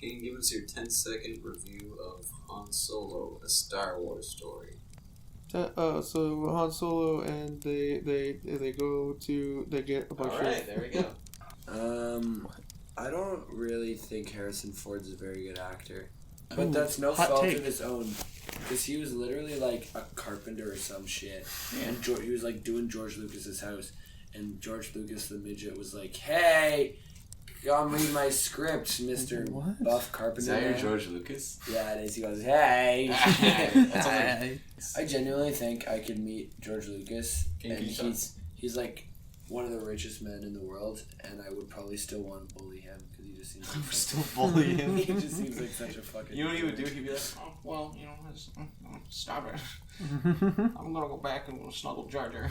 Can you give us your 10-second review of Han Solo, a Star Wars story? So Han Solo and they get a bunch of... Alright, there we go. I don't really think Harrison Ford's a very good actor. But that's no fault of his own. Because he was literally like a carpenter or some shit. Yeah. And he was like doing George Lucas's house. And George Lucas, the midget, was like, "Hey, come read my script, Mr. Buff Carpenter." Is that your George Lucas? Yeah, it is. He goes, "Hey." Hey. I genuinely think I could meet George Lucas. And he's like one of the richest men in the world. And I would probably still want to bully him. Because he just seems like still bully him? He just seems like such a fucking... You know what he would do? He'd be like, "Oh, well, stop it. I'm gonna go back and snuggle Jar Jar."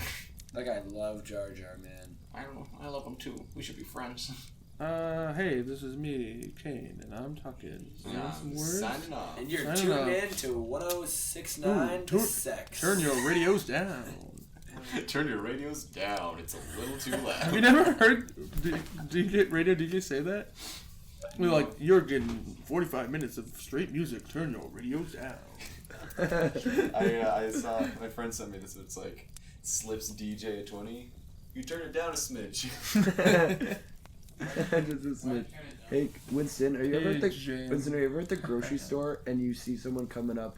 Like, I love Jar Jar, man. I don't know. I love him too. We should be friends. Hey, this is me, Kane, and I'm talking. Some words. Signing off. And you're tuned in to 1069 to Sex. Turn your radios down. Turn your radios down. It's a little too loud. Have you never heard radio DJ say that? We're like, you're getting 45 minutes of straight music. Turn your radios down. I saw, my friend sent me this. It's like, Slips DJ at 20. You turn it down a smidge. Just a smidge. Hey, Winston, are you ever at the grocery store and you see someone coming up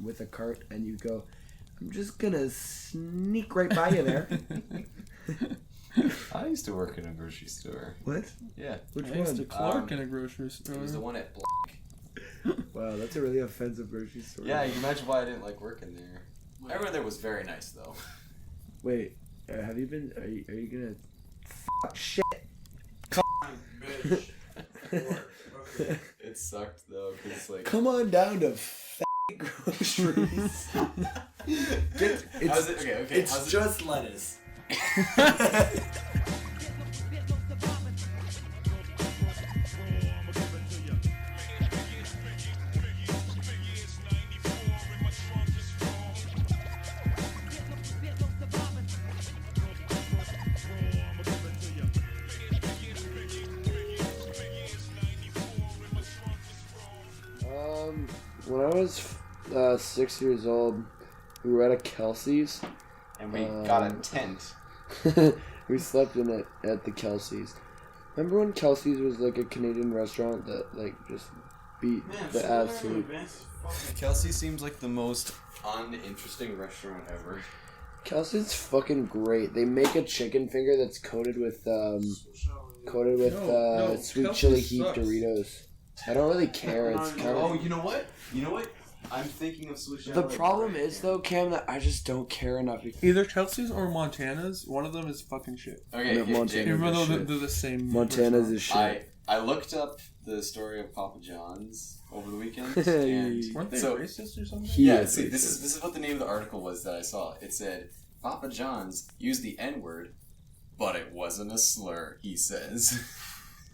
with a cart and you go, "I'm just gonna sneak right by you there"? I used to work in a grocery store. What? Yeah. Which I used to one? clerk in a grocery store. It was the one at Wow, that's a really offensive grocery store. Yeah, you can imagine why I didn't like working there. Everyone there was very nice, though. Wait, have you been? Are you gonna? Shit. Bitch. It sucked though, cause like. Come on down to groceries. It's just lettuce. When I was 6 years old, we were at a Kelsey's. And we got a tent. We slept in it at the Kelsey's. Remember when Kelsey's was like a Canadian restaurant that like just beat the absolute... Kelsey seems like the most uninteresting restaurant ever. Kelsey's fucking great. They make a chicken finger that's coated with sweet chili heat Doritos. I don't really care. It's kind of... Oh, you know what? I'm thinking of Swiss The problem is, though, Cam, that I just don't care enough. Either Chelsea's or Montana's. One of them is fucking shit. Okay, No, Montana's Even though shit. they're the same. Montana's is shit. I looked up the story of Papa John's over the weekend. And Weren't they racist or something? Yeah, see, this is what the name of the article was that I saw. It said, Papa John's used the N-word, but it wasn't a slur, he says.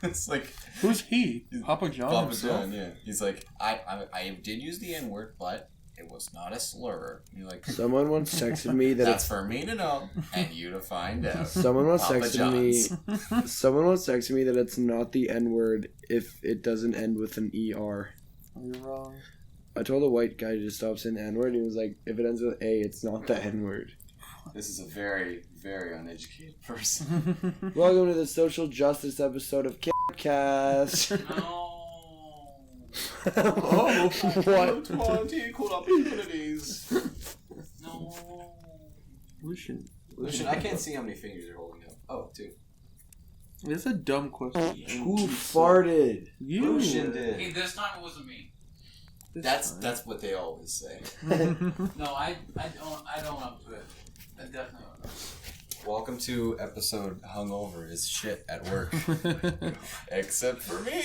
It's like... Who's he? Papa John Papa himself? John, yeah. He's like, I did use the N-word, but it was not a slur. And you're like... Someone once texted me that... That's for me to know, and you to find out. Someone once Papa texted me... John's. Someone once texted me that it's not the N-word if it doesn't end with an ER. You're wrong. I told a white guy to stop saying the N-word. He was like, if it ends with A, it's not the N-word. This is a very, very uneducated person. Welcome to the social justice episode of ShrekCast. No. Oh, what? 20 equal opportunities. No. Lucian. Listen, I can't see how many fingers you're holding up. Oh, 2. It's a dumb question. Who farted? You. Lucian did. Hey, this time it wasn't me. That's what they always say. No, I don't up to it. I definitely don't. Welcome to episode Hungover is shit at work. Except for me.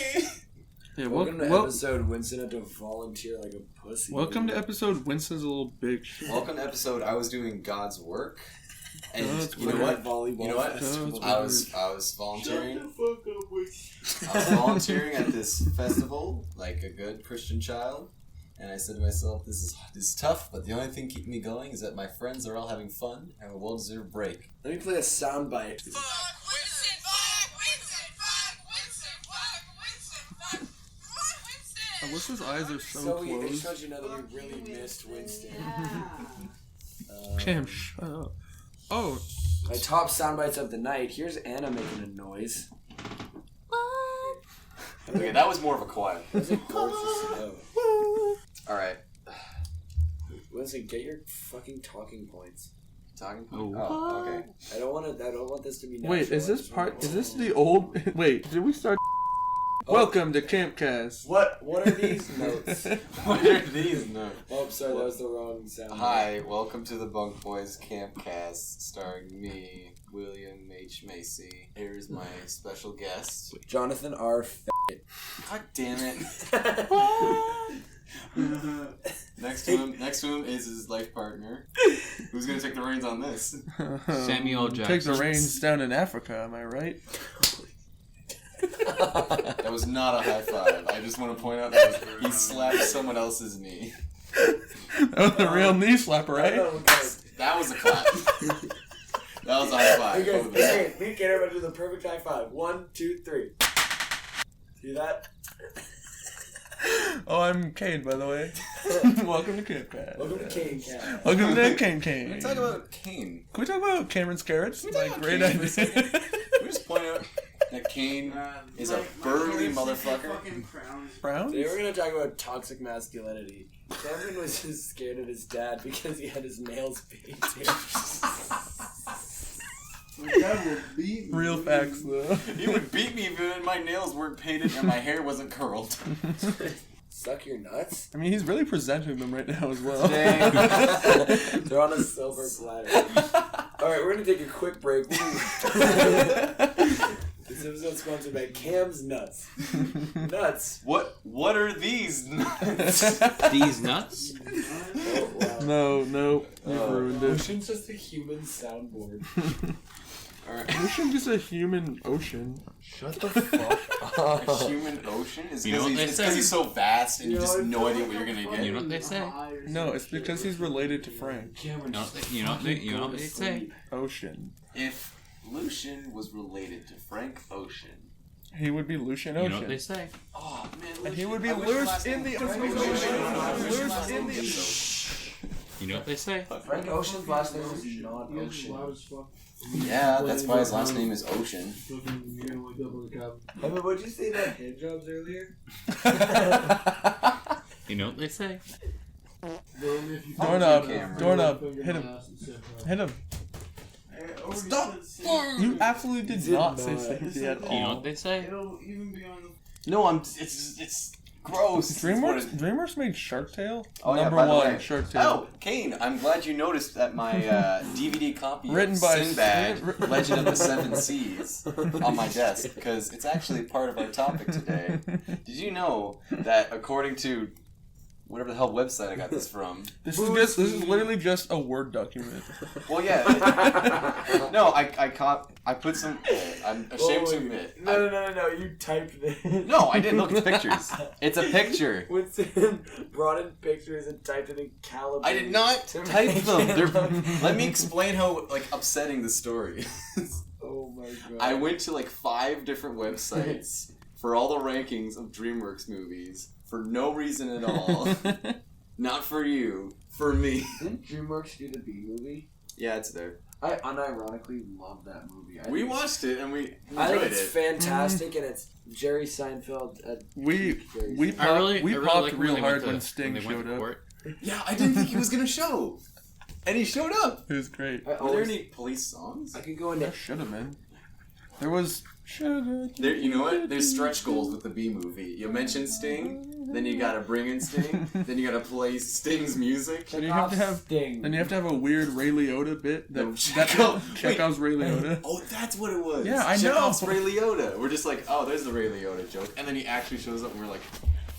Yeah, Welcome to episode Winston had to volunteer like a pussy. Welcome to episode Winston's a little bitch. Welcome to episode I was doing God's work. And you know What? what? You know what? Festival. I was volunteering. Shut the fuck up, Winston. I was volunteering at this festival like a good Christian child. And I said to myself, this is tough, but the only thing keeping me going is that my friends are all having fun and have a well-deserved break. Let me play a soundbite. Alyssa's eyes are so So I just closed. want you to know that we really missed Winston. Cam, shut up. Oh, My top sound bites of the night. Here's Anna making a noise. Okay, that was more of a quiet. That's a gorgeous note. Alright. Winston, get your fucking talking points. Talking? Oh. Oh, okay. I don't want this to be natural. wait, is I this just part? wanna- Is this the old? Wait, did we start? Oh. Welcome to Campcast. What are these notes? What are these notes? Oh, sorry, that was the wrong sound. Hi, welcome to the Bunkboys Campcast, starring me, William H. Macy. Here's my special guest. Jonathan R. God damn it. Next to him is his life partner. Who's gonna take the reins on this? Samuel Jackson. Take the reins down in Africa, am I right? That was not a high five. I just want to point out that he slapped someone else's knee. That was a real knee slapper, right? That was a clap. That was a high five. Okay, Both of them. okay, me and everybody do the perfect high five. 1, 2, 3. See that? Oh, I'm Kane, by the way. Welcome to Campcast. Welcome to Kane Cat. Welcome to Kane. Can we talk about Kane? Can we talk about Cameron's carrots? Can we talk Like, about great Kane for a idea. second? Can we just point out that Kane is a burly motherfucker? Browns? Today we're gonna talk about toxic masculinity. Cameron was just scared of his dad because he had his nails painted. Real facts, though. He would beat me if my nails weren't painted and my hair wasn't curled. Suck your nuts? I mean, he's really presenting them right now as well. They're on a silver platter. Alright, we're gonna take a quick break. This episode's sponsored by Cam's Nuts. Nuts? What are these nuts? These nuts? Oh, wow. No, you've ruined it. Ocean's just a human soundboard. Alright. Ocean is a human ocean. Shut the fuck up. A human ocean? Is You know what they it's say? because he's so vast and you You know, just I no feel idea like what you're gonna I'm get? You know what they say? No, it's because he's related to Frank. You know what they say? Ocean. If Lucian was related to Frank Ocean. He would be Lucian You Ocean. know what they say? Oh man, And he Lucian- would be I wish his loose last in name the was ocean. Frank Loose in the You know what they say? Frank Ocean's last name is not Ocean. Yeah, that's why his last name is Ocean. I mean, what'd you say about hand jobs earlier? You know what they say? Doorknob. Cameron. Doorknob. Hit him. Hit him. Stop! You absolutely did Did not not. say safety at You know all. what they say? No, it's gross. It's what DreamWorks, it- DreamWorks made Shark Tale. Oh, yeah, Number by the one, way. Shark Tale. Oh, Kane, I'm glad you noticed that my DVD copy Written of by Sinbad, Legend of the Seven Seas, on my desk, because it's actually part of our topic today. Did you know that according to whatever the hell website I got this from? This is literally just a Word document. Well, yeah. No, I put some. I'm ashamed to admit. No, you typed it. No, I didn't look at pictures. It's a picture. Winston brought in pictures and typed it in caliber. I did not to type make them. it Let me explain how upsetting the story is. Oh my god. I went to 5 different websites for all the rankings of DreamWorks movies for no reason at all. Not for you, for me. Didn't DreamWorks do the B movie? Yeah, it's there. I unironically love that movie. We watched it and we I think enjoyed it's it. fantastic, and it's Jerry Seinfeld. We Jerry I really popped like real they hard went to- when Sting they went showed to up. court. Yeah, I didn't think he was gonna show, and he showed up. It was great. I Were there always, any police songs? I could go into There should have been. There was. There, you know what? There's stretch goals with the B movie. You mention Sting, then you gotta bring in Sting, then you gotta play Sting's music. Then you have to have. Sting. Then you have to have a weird Ray Liotta bit. No, That Chekhov. Chekhov's Ray Liotta. Oh, that's what it was. Yeah, I know. Chekhov's Ray Liotta. We're just like, oh, there's the Ray Liotta joke, and then he actually shows up, and we're like,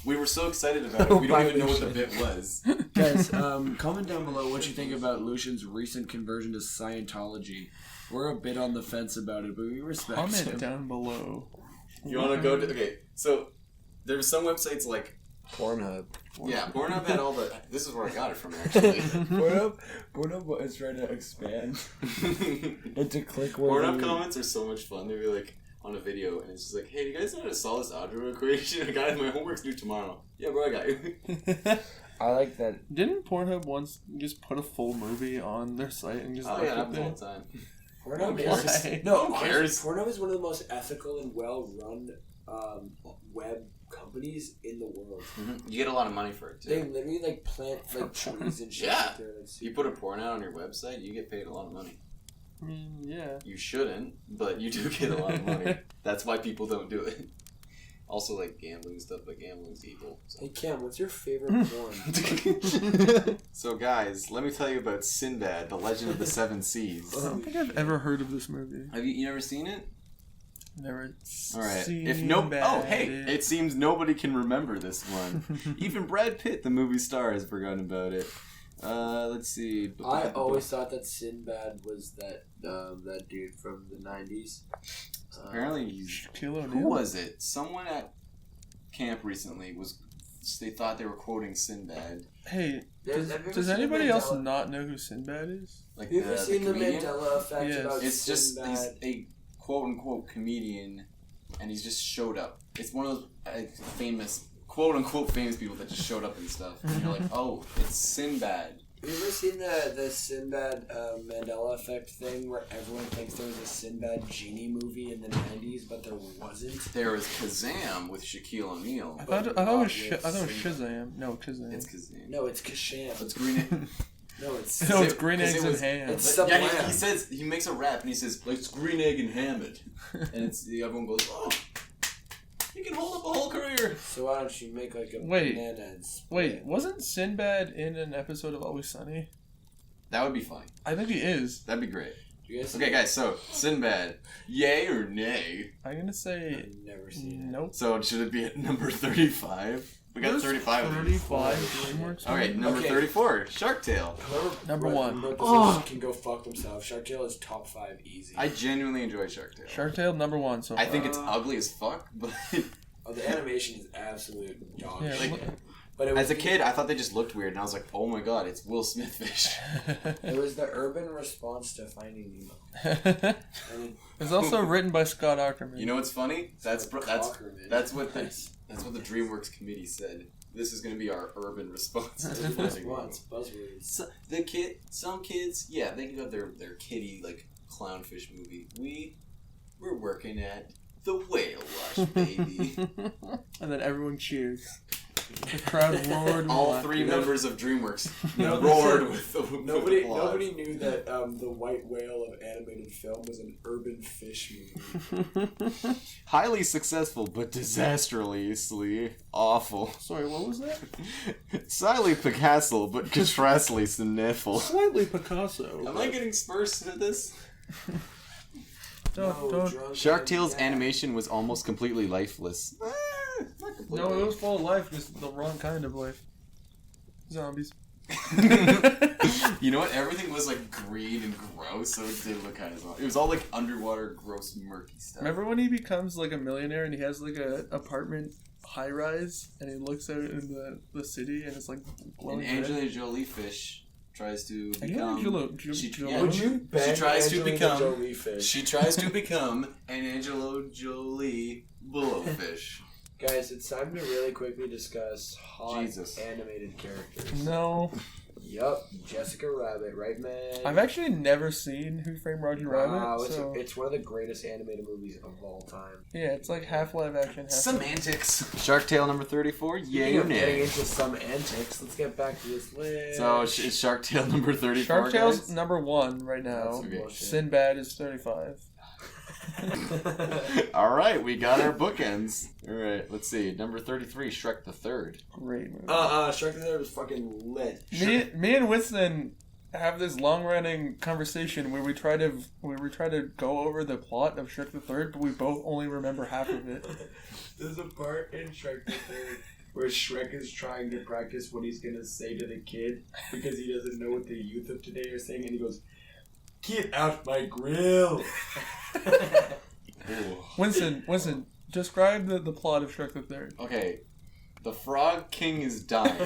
we were so excited about it, we don't even know what the bit was. Guys, comment down below what you think about Lucian's recent conversion to Scientology. We're a bit on the fence about it, but we respect Comment him. down below. You want to go to? Okay, so there's some websites like Pornhub. yeah, Pornhub had all the. This is where I got it from actually. Pornhub is trying to expand. And to click Pornhub comments are so much fun. They'd be like, on a video, and it's just like, hey, do you guys know how to solve this algebra equation? Guys, my homework's due tomorrow. Yeah, bro, I got you. I like that. Didn't Pornhub once just put a full movie on their site and just Oh, left yeah, it happens there? all the time. Pornhub Why? is no. Who Honestly, cares? Pornhub is one of the most ethical and well-run web companies in the world. Mm-hmm. You get a lot of money for it, too. They literally like plant like trees and shit. Yeah. There, like, You put a porn out on your website, you get paid a lot of money. I mean, yeah. You shouldn't, but you do get a lot of money. That's why people don't do it. Also, like gambling stuff, but gambling's evil. So. Hey Cam, what's your favorite porn? So, guys, let me tell you about Sinbad, the Legend of the Seven Seas. I don't think I've ever heard of this movie. Have you never seen it? Never. All right. Seen If no, bad. oh hey, it seems nobody can remember this one. Even Brad Pitt, the movie star, has forgotten about it. Let's see. I always thought that Sinbad was that dude from the 90s. Apparently, he's. Shaquille Who O'Neal? was it? Someone at camp recently was. They thought they were quoting Sinbad. Hey, Have you ever does seen anybody else Mandela? not know who Sinbad is? Like Have you ever seen the comedian? Mandela effect Yes. about It's just Sinbad? he's a quote unquote comedian, and he's just showed up. It's one of those famous quote unquote famous people that just showed up and stuff. And you're like, oh, it's Sinbad. Have you ever seen the Sinbad Mandela effect thing where everyone thinks there was a Sinbad genie movie in the 90s, but there wasn't? There was Kazam with Shaquille O'Neal. I thought it was Shazam. No, Kazam. It's Kazam. No, it's Kasham. It's green. No, it's No, it's green Because eggs it and was- ham. it's Yeah, Sublime. he says he makes a rap and he says like, it's green egg and ham it, and it's everyone goes, oh, you can hold up a whole career. So why don't you make like a Wait. banana and split Wait, it? wasn't Sinbad in an episode of Always Sunny? That would be funny. I think he is. That'd be great. You guys Okay, guys. So Sinbad, yay or nay? I'm gonna say I've never seen nope. So should it be at number 35? We got There's 35 of them. 35 DreamWorks. All right, number Okay. 34, Shark Tale. it. Whoever Number one. wrote this Oh. list can go fuck themselves. Shark Tale is top 5 easy. I genuinely enjoy Shark Tale. Shark Tale number 1 so far. I think it's ugly as fuck, but Oh, the animation is absolute dog Yeah, shit. like, But it was as a kid, I thought they just looked weird, and I was like, oh my god, it's Will Smith fish. It was the urban response to Finding Nemo. I mean, It's also written by Scott Ackerman. You know what's funny? That's what the Cockerman. DreamWorks committee said. This is going to be our urban response. to Urban Finding Nemo. response, buzzwords. Some kids, yeah, they can have their kiddie like clownfish movie. We're working at the whale wash, baby. And then everyone cheers. The crowd roared. with All laughter. 3 members of DreamWorks No, roared with the Nobody applause. knew that the white whale of animated film was an urban fish movie. Highly successful, but disastrously awful. Sorry, what was that? Slightly Picasso, but contrastly sniffle. Slightly Picasso. Am I getting spurs into this? Don't. drunk Shark and Tale's yeah. animation was almost completely lifeless. Not completely. No, it was full of life, just the wrong kind of life. Zombies. You know what? Everything was like green and gross, so it did look kind of zombie. It was all like underwater, gross, murky stuff. Remember when he becomes like a millionaire and he has like a apartment high rise and he looks out in the city and it's like glowing And red? Angelina Jolie fish tries to I become. Would you She tries to Angelina become. Jolie fish? She tries to become an Angelo Jolie blowfish. Guys, it's time to really quickly discuss hot Jesus. animated characters. No. Yup, Jessica Rabbit, right, man? I've actually never seen Who Framed Roger Rabbit. Wow, So it's one of the greatest animated movies of all time. yeah, it's like half live action, half Semantics. Shark Tale number 34. Yay Speaking or of getting nay? into some antics, let's get back to this list. So is Shark Tale number 34. Shark Tale's guys? number 1 right now. That's Okay. bullshit. Sinbad is 35. All right, we got our bookends. All right, let's see. Number 33, Shrek the Third. Great movie. Shark Tale was fucking lit. Me and Winston have this long-running conversation where we try to go over the plot of Shrek the Third, but we both only remember half of it. There's a part in Shrek the Third where Shrek is trying to practice what he's gonna say to the kid because he doesn't know what the youth of today are saying, and he goes, "Get out my grill." Winston, describe the plot of Shrek the Third. Okay, The Frog King is dying.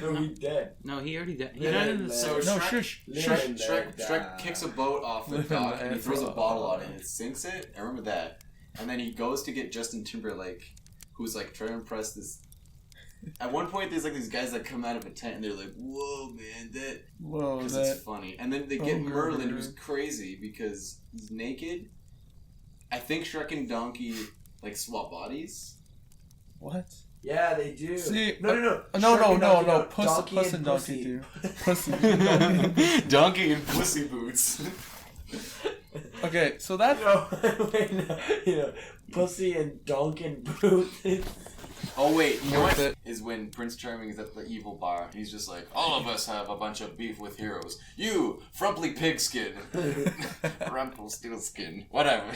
No, he's dead. No, he already died. So No, Shrek, shush. Shrek kicks a boat off the Live dock and and he throws a laugh. bottle on it and it sinks it. I remember that. And then he goes to get Justin Timberlake, who's like trying to impress this. At one point, there's like these guys that come out of a tent and they're like, "Whoa, man, that." Whoa, Because that. it's funny. And then they get Oh, Merlin, God. who's crazy because he's naked. I think Shrek and Donkey like swap bodies. What? Yeah, they do. See, no. No. Puss and Donkey do. Pussy. Donkey and Pussy Boots. Okay, so that. Pussy and Donkin Boots. Oh wait, you know Worth what? it. Is when Prince Charming is at the evil bar. He's just like, all of us have a bunch of beef with heroes. You, Frumply Pigskin, Rumpelstiltskin, whatever.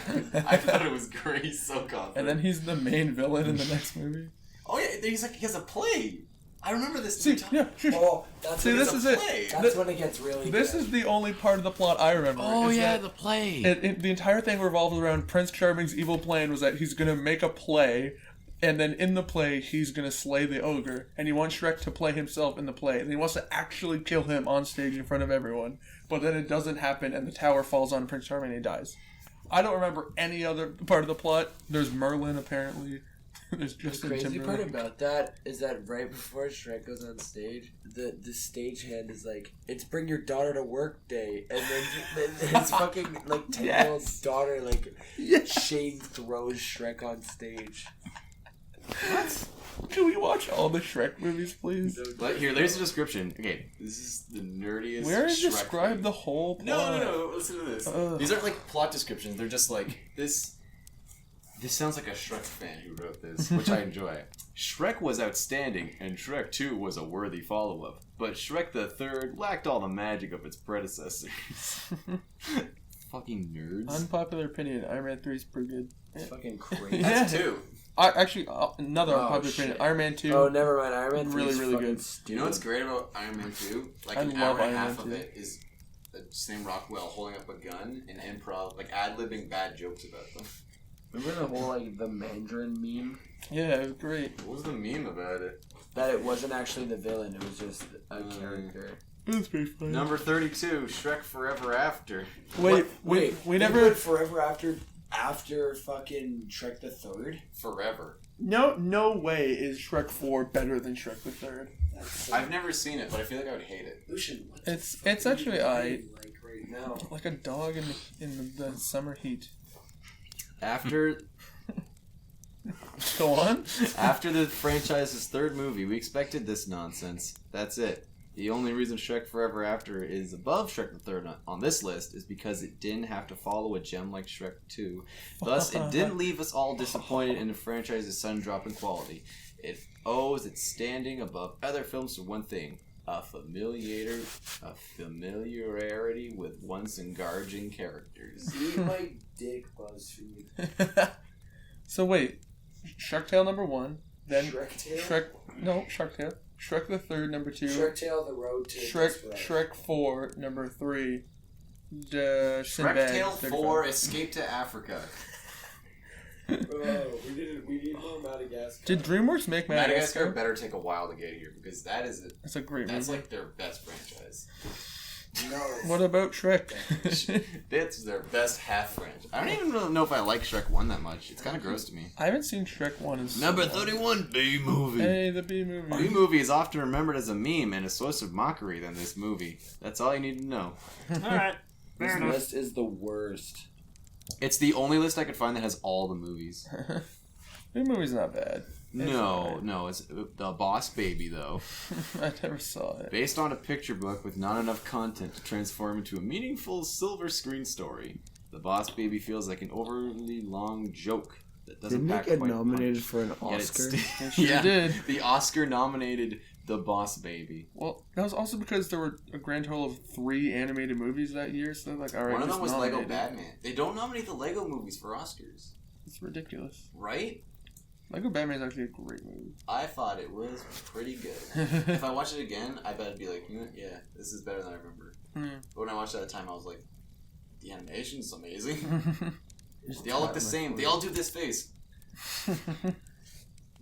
I thought it was great. He's so confident. And then he's the main villain in the next movie. Oh yeah, he's like he has a play. I remember this. See, yeah, shush. Oh, that's See, when this it's is a it. play. Th- That's when it gets really This good. is the only part of the plot I remember. Oh is yeah, that the play. the entire thing revolves around Prince Charming's evil plan was that he's gonna make a play, and then in the play he's gonna slay the ogre, and he wants Shrek to play himself in the play, and he wants to actually kill him on stage in front of everyone. But then it doesn't happen, and the tower falls on Prince Charming and he dies. I don't remember any other part of the plot. There's Merlin apparently. There's The Justin crazy part Timberlake. about that is that right before Shrek goes on stage, the stagehand is like, "It's bring your daughter to work day," and then his fucking like 10-year-old daughter like Shane throws Shrek on stage. What? Can we watch all the Shrek movies, please? But here, there's a description. Okay, this is the nerdiest. Where is Shrek describe thing. the whole plot? No. Listen to this. Ugh. These aren't like plot descriptions. They're just like this. This sounds like a Shrek fan who wrote this, which I enjoy. Shrek was outstanding, and Shrek 2 was a worthy follow-up. But Shrek the Third lacked all the magic of its predecessors. Fucking nerds. Unpopular opinion: Iron Man 3 is pretty good. It's fucking crazy. Yeah. That's 2. Actually, another Oh, unpopular shit. opinion: Iron Man 2. Oh, never mind. Iron Man 3 Really, is really fucking good. stupid. Do you know what's great about Iron Man 2? Like I an love hour and a Iron half Man of 2. it is Sam Rockwell holding up a gun and improv, like ad-libbing bad jokes about them. Remember the whole like the Mandarin meme? Yeah, it was great. What was the meme about it? That it wasn't actually the villain; it was just a character. It was pretty funny. Number 32, Shrek Forever After. Wait, we They never. put Forever after fucking Shrek the Third. Forever. No way is Shrek 4 better than Shrek the Third. That's so I've never seen it, but I feel like I would hate it. Lucian, what It's- the fuck it's are you actually doing, alright. like right now. Like a dog in the summer heat. After Go on. After the franchise's third movie, we expected this nonsense. That's it. The only reason Shrek Forever After is above Shrek the Third on this list is because it didn't have to follow a gem like Shrek 2. Thus, it didn't leave us all disappointed in the franchise's sudden drop in quality. It owes its standing above other films to one thing: a familiarity with once engaging characters. Eat my dick, BuzzFeed. So wait, Shark Tale number 1, then Shrek Tale? Shark Tale. Shrek the Third number 2. Shrek Tale, The Road to Desperate. Shrek 4 number 3. Shrek Sinbad, Tale 35. 4: Escape to Africa. Bro, we need more Madagascar. Did DreamWorks make Madagascar Madagascar? better take a while to get here because That's a great that's movie. like their best franchise. No. What about Shrek? That's their best half franchise. I don't even really know if I like Shrek 1 that much. It's kind of gross to me. I haven't seen Shrek 1 in so Number long. 31, B movie. Hey, the B movie. B movie is often remembered as a meme and a source of mockery than this movie. That's all you need to know. Alright. This list is the worst. It's the only list I could find that has all the movies. B movie's not bad. No, it's The Boss Baby though. I never saw it. Based on a picture book with not enough content to transform into a meaningful silver screen story, The Boss Baby feels like an overly long joke that doesn't Didn't pack it get quite nominated punch. for an Yet it's Oscar? It sure yeah, did. the Oscar nominated The Boss Baby. Well, that was also because there were a grand total of 3 animated movies that year, so they're like, alright, One of them was Lego nominated. Batman. They don't nominate the Lego movies for Oscars, It's ridiculous. right? Lego Batman is actually a great movie. I thought it was pretty good. If I watch it again, I bet I'd be like, yeah, this is better than I remember. But when I watched it at the time, I was like, the animation's amazing. They all look the same. They all do this face.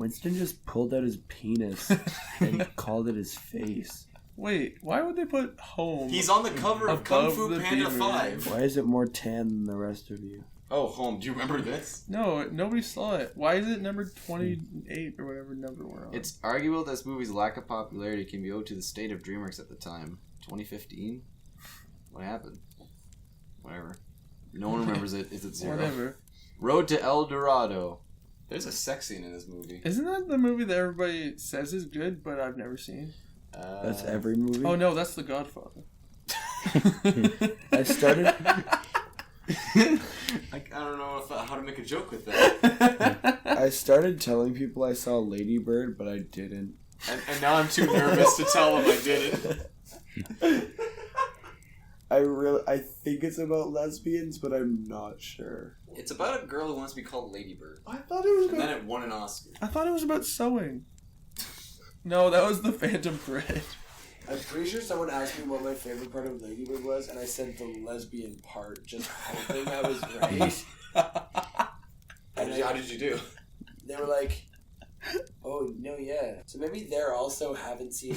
Winston just pulled out his penis and called it his face. Wait, why would they put home? He's on the cover of Kung above Fu the Panda femur? 5. Why is it more tan than the rest of you? Oh, home. Do you remember this? No, nobody saw it. Why is it number 28 or whatever number we're on? It's arguable this movie's lack of popularity can be owed to the state of DreamWorks at the time. 2015? What happened? Whatever. No one remembers it. Is it 0? Whatever. Road to El Dorado. There's a sex scene in this movie. Isn't that the movie that everybody says is good, but I've never seen? That's every movie? Oh no, that's The Godfather. I started... I don't know how to make a joke with that. I started telling people I saw Lady Bird, but I didn't. And now I'm too nervous to tell them I didn't. I think it's about lesbians, but I'm not sure. It's about a girl who wants to be called Lady Bird. I thought it was And about... then it won an Oscar. I thought it was about sewing. No, that was The Phantom Thread. I'm pretty sure someone asked me what my favorite part of Lady Bird was, and I said the lesbian part, just hoping I was right. How did you do? They were like, oh, no, yeah. So maybe they're also haven't seen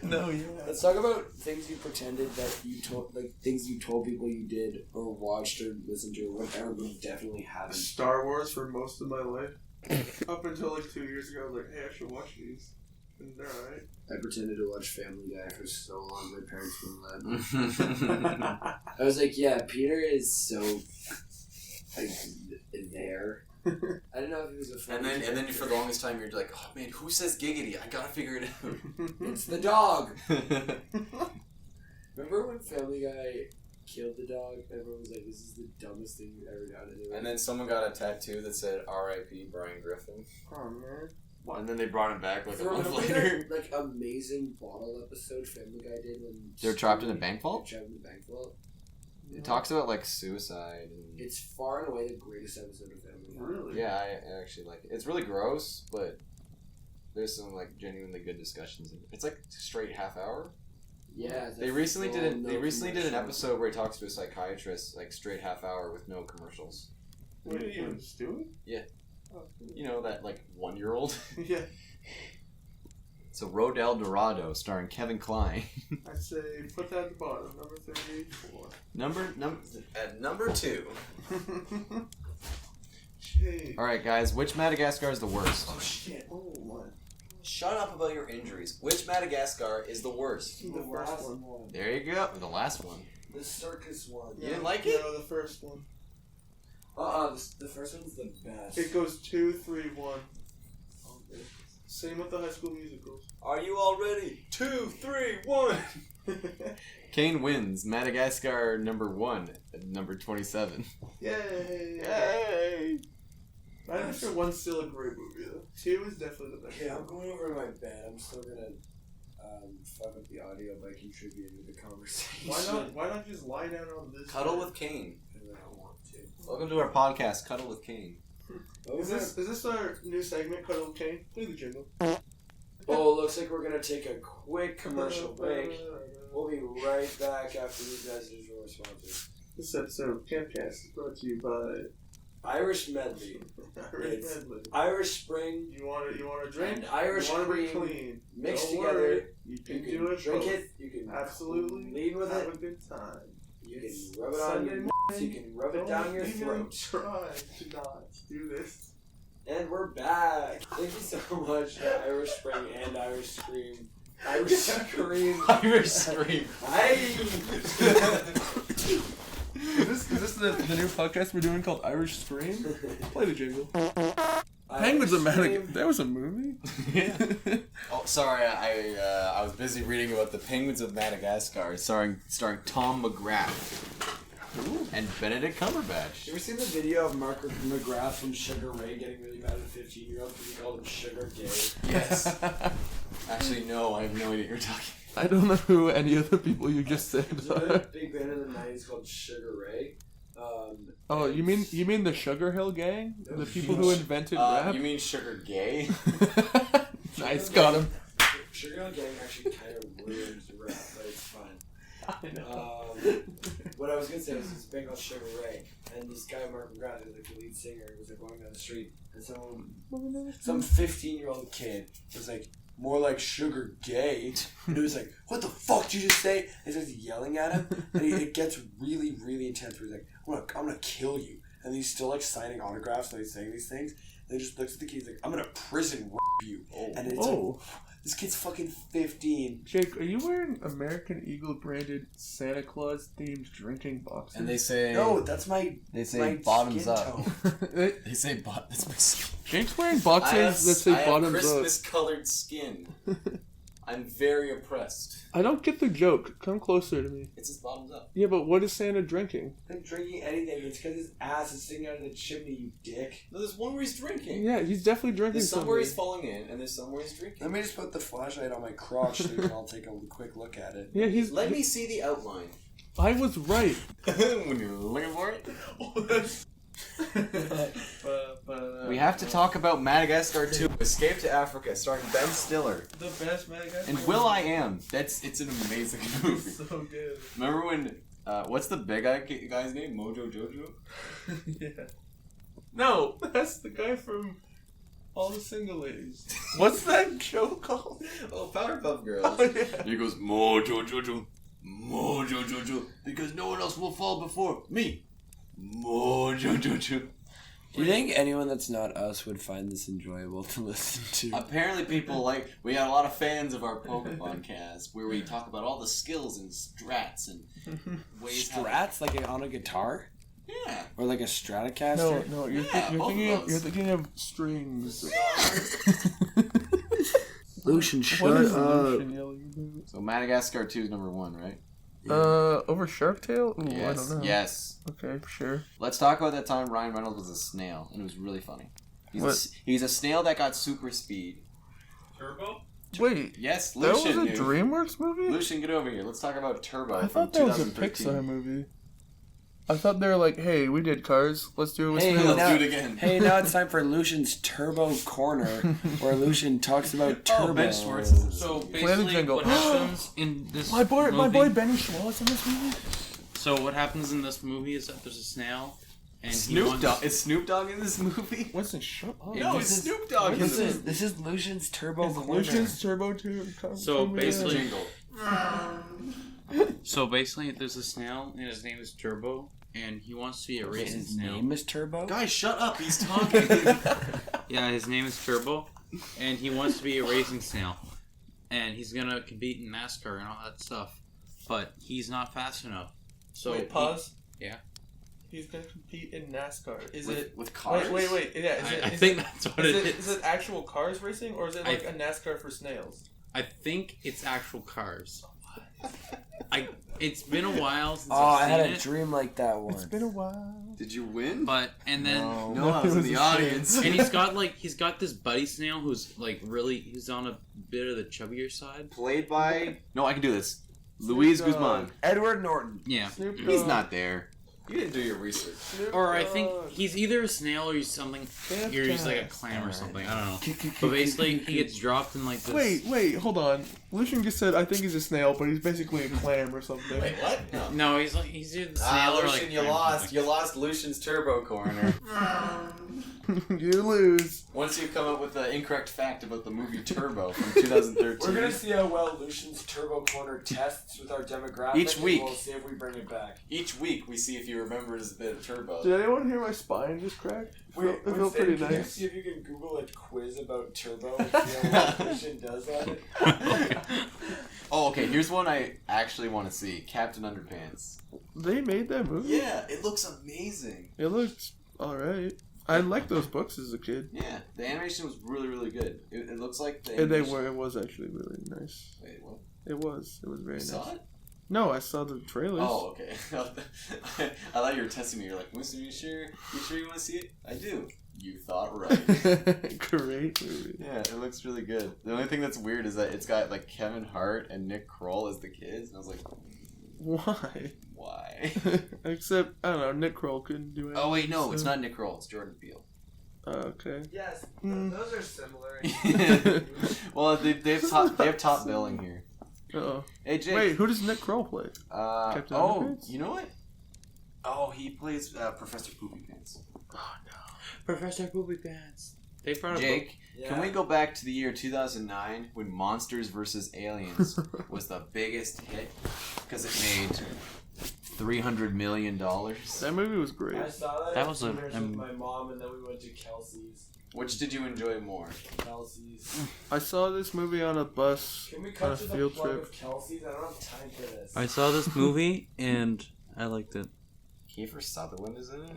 No, yeah. Let's talk about things you pretended that you told, like things you told people you did or watched or listened to or whatever, but you definitely haven't. Star Wars for most of my life. Up until like 2 years ago, I was like, hey, I should watch these. And they're alright. I pretended to watch Family Guy for so long, my parents wouldn't let me. I was like, yeah, Peter is so, like, there. I didn't know if he was a funny And then for the longest time you're like, oh man, who says giggity? I gotta figure it out. It's the dog! Remember when Family Guy killed the dog? Everyone was like, this is the dumbest thing you've ever done. And then someone got a tattoo that said R.I.P. Brian Griffin. Oh, man. And then they brought him back like a month Remember later. that, like, amazing bottle episode Family Guy did when... They were trapped in a bank vault? Trapped in a bank vault. It talks about like suicide. And... It's far and away the greatest episode of Family Guy. Really? Yeah, I actually like it. It's really gross, but there's some like genuinely good discussions. It's like straight half hour. Yeah. They recently did an episode where he talks to a psychiatrist, like straight half hour with no commercials. What did you just do it? Yeah. Oh, You know that like 1-year-old. yeah. So Road to El Dorado, starring Kevin Kline. I'd say put that at the bottom, number 34. Number 2. Shit. All right, guys. Which Madagascar is the worst? Oh shit. Oh, what? Shut up about your injuries. Which Madagascar is the worst? The first one. There you go. The last one. The circus one. You didn't like it? No, the first one. The first one's the best. It goes 2, 3, 1. Same with the High School Musicals. Are you all ready? 2, 3, 1. Kane wins. Madagascar number 1 at number 27. Yay! Yay! Madagascar 1's still a great movie though. 2 is definitely the best. Okay, I'm going over to my bed. I'm still gonna fuck up the audio by contributing to the conversation. Why not just lie down on this? Cuddle bed? with Kane. Because I don't want to. Welcome to our podcast, Cuddle with Kane. Is this our new segment, Cuddle with Kane? Play the jingle. Oh, looks like we're gonna take a quick commercial break. We'll be right back after these messages from our sponsors. This episode of ShrekCast is brought to you by Irish Medley. Irish Medley. Irish Spring You want a drink? and Irish you want to be Cream clean. mixed Don't together. worry. You can do it drink both. it. You can Absolutely. lean with have it. a good time. You It's can rub it on Sunday your morning. You can rub it Don't down your even throat. try to not do this. And we're back. Thank you so much to Irish Spring and Irish Scream. Irish Scream. Irish Scream. Is this the new podcast we're doing called Irish Scream? Play the jingle. Penguins of Madagascar. That was a movie? Yeah. Oh, sorry. I was busy reading about the Penguins of Madagascar, starring Tom McGrath and Benedict Cumberbatch. You ever seen the video of Mark McGrath from Sugar Ray getting really mad at a 15-year-old because he called him Sugar Gay? Yes. Actually, no. I have no idea what you're talking. I don't know who any of the people you just said There's a big band in the 90s called Sugar Ray. Oh, you mean the Sugar Hill Gang? The people who invented rap? You mean Sugar Gay? Nice, got him. Sugar Hill Gang actually kind of ruins rap, but it's fine. I know. What I was gonna say was this band called Sugar Ray, and this guy Mark McGrath, who's like the lead singer, was like going down the street, and some 15-year-old kid was like, more like sugar gay, and he was like, "What the fuck did you just say?" And he starts yelling at him, and it gets really, really intense. Where he's like, "I'm gonna kill you," and he's still like signing autographs while he's saying these things. And he just looks at the kid, he's like, "I'm gonna prison rape you," and it's like, this kid's fucking 15. Jake, are you wearing American Eagle branded Santa Claus themed drinking boxes? And they say no, that's my. They say my bottoms up. tone. They say that's my skin. Jake's wearing boxes that say bottoms up. I have Christmas-colored skin. I'm very oppressed. I don't get the joke. Come closer to me. It's just bottoms up. Yeah, but what is Santa drinking? I'm drinking anything. It's because his ass is sticking out of the chimney, you dick. No, there's one where he's drinking. Yeah, he's definitely drinking There's something. somewhere he's falling in, and there's somewhere he's drinking. Let me just put the flashlight on my crotch so you can all take a quick look at it. Yeah, Let me see the outline. I was right. When you're looking for it. We have to talk about Madagascar 2, Escape to Africa, starring Ben Stiller. The best Madagascar. And Will.I.Am. It's an amazing movie. So good. Remember when, what's the big guy's name? Mojo Jojo? Yeah. No, that's the guy from All the Single Ladies. What's that show called? Oh, Powerpuff Girls. Oh, yeah. He goes, Mojo Jojo, Mojo Jojo, because no one else will fall before me. Mojo Jojo. Do you think anyone that's not us would find this enjoyable to listen to? Apparently people we got a lot of fans of our Pokemon cast where we talk about all the skills and strats and ways Strats? Like on a guitar? Yeah. Or like a Stratocaster? No, you're thinking of strings. Lucian, shut What is up. Lucian yelling about? So Madagascar 2 is number 1, right? Over Shark Tale? Ooh, Yes. I don't know. Yes. Okay, sure. Let's talk about that time Ryan Reynolds was a snail, and it was really funny. He's a snail that got super speed. Turbo? Wait, Yes, that Lucian was a knew. DreamWorks movie? Lucian, get over here. Let's talk about Turbo I from thought that was a 2013. Pixar movie. I thought they were like, hey, we did Cars, let's do it with Hey, snails. Let's do it again. Hey, now it's time for Lucian's Turbo Corner, where Lucian talks about Turbo. Oh, Ben Schwartz is in this So movie. Play the basically, jingle. what happens in this My boy movie? Benny Schwartz in this movie? So what happens in this movie is that there's a snail, and Snoop Dogg. Is Snoop Dogg in this movie? Winston, shut up. No, it's Snoop Dogg in this movie. This is Lucian's Turbo Corner. Lucian's Turbo 2. So basically- Jingle. So basically, there's a snail, and his name is Turbo, and he wants to be a racing His snail. name is Turbo? Guys, shut up. He's talking. Yeah, his name is Turbo, and he wants to be a racing snail, and he's gonna compete in NASCAR and all that stuff, but he's not fast enough. So Wait, pause. Yeah. He's gonna compete in NASCAR. Is with, it? with cars? Wait. Yeah, I think that's what it is. Is it actual cars racing, or is it like a NASCAR for snails? I think it's actual cars. It's been a while since Oh, I've I had seen a it, dream like that one. It's been a while. Did you win? and then No, I was in the audience. and he's got this buddy snail who's like he's on a bit of the chubbier side. Played by... No, I can do this. Luis Dogg. Guzman. Edward Norton. Yeah. Snoop Dogg. He's not there. You didn't do your research. Snoop Or I think Dogg. he's either a snail or he's something. Or he's like a clam or something. I don't know. But basically, he gets dropped in like this. Wait, hold on. Lucian just said I think he's a snail, but he's basically a clam or something. Wait, what? No. No, he's either the snail or like. Lucian, you clam or lost. something. You lost Lucian's Turbo Corner. You lose. Once you come up with the incorrect fact about the movie Turbo from 2013. We're going to see how well Lucian's Turbo Corner tests with our demographic. Each week. And we'll see if we bring it back. Each week we see if you remember his bit of Turbo. Did anyone hear my spine just crack? It felt pretty Can you nice. see if you can Google a quiz about Turbo and see how well Lucian does on it? Oh, okay, here's one I actually want to see. Captain Underpants. They made that movie? Yeah, it looks amazing. It looks alright. I liked those books as a kid. Yeah, the animation was really, really good. It looks like the And animation... it was actually really nice. Wait, what? It was very You nice. saw it? No, I saw the trailers. Oh, okay. I thought you were testing me. You're like, Winston, you sure you want to see it? I do. You thought right. Great movie. Yeah, it looks really good. The only thing that's weird is that it's got like Kevin Hart and Nick Kroll as the kids, and I was like, Why? why? Except, I don't know, Nick Kroll couldn't do it. Oh wait, no, it's not Nick Kroll. It's Jordan Peele. Okay. Yes, those are similar. Well, they have top billing here. Uh-oh. Hey Jake. Wait, who does Nick Kroll play? Captain Underpants? You know what? Oh, he plays Professor Poopy Pants. Oh no, Professor Poopy Pants. They brought Jake, can we go back to the year 2009 when Monsters vs. Aliens was the biggest hit because it made $300 million? That movie was great. I saw that. That was with my mom, and then we went to Kelsey's. Which did you enjoy more? Kelsey's. I saw this movie on a bus. Can we on cut a to the field plug trip. of Kelsey's? I don't have time for this. I saw this movie and I liked it. Kiefer Sutherland is in it?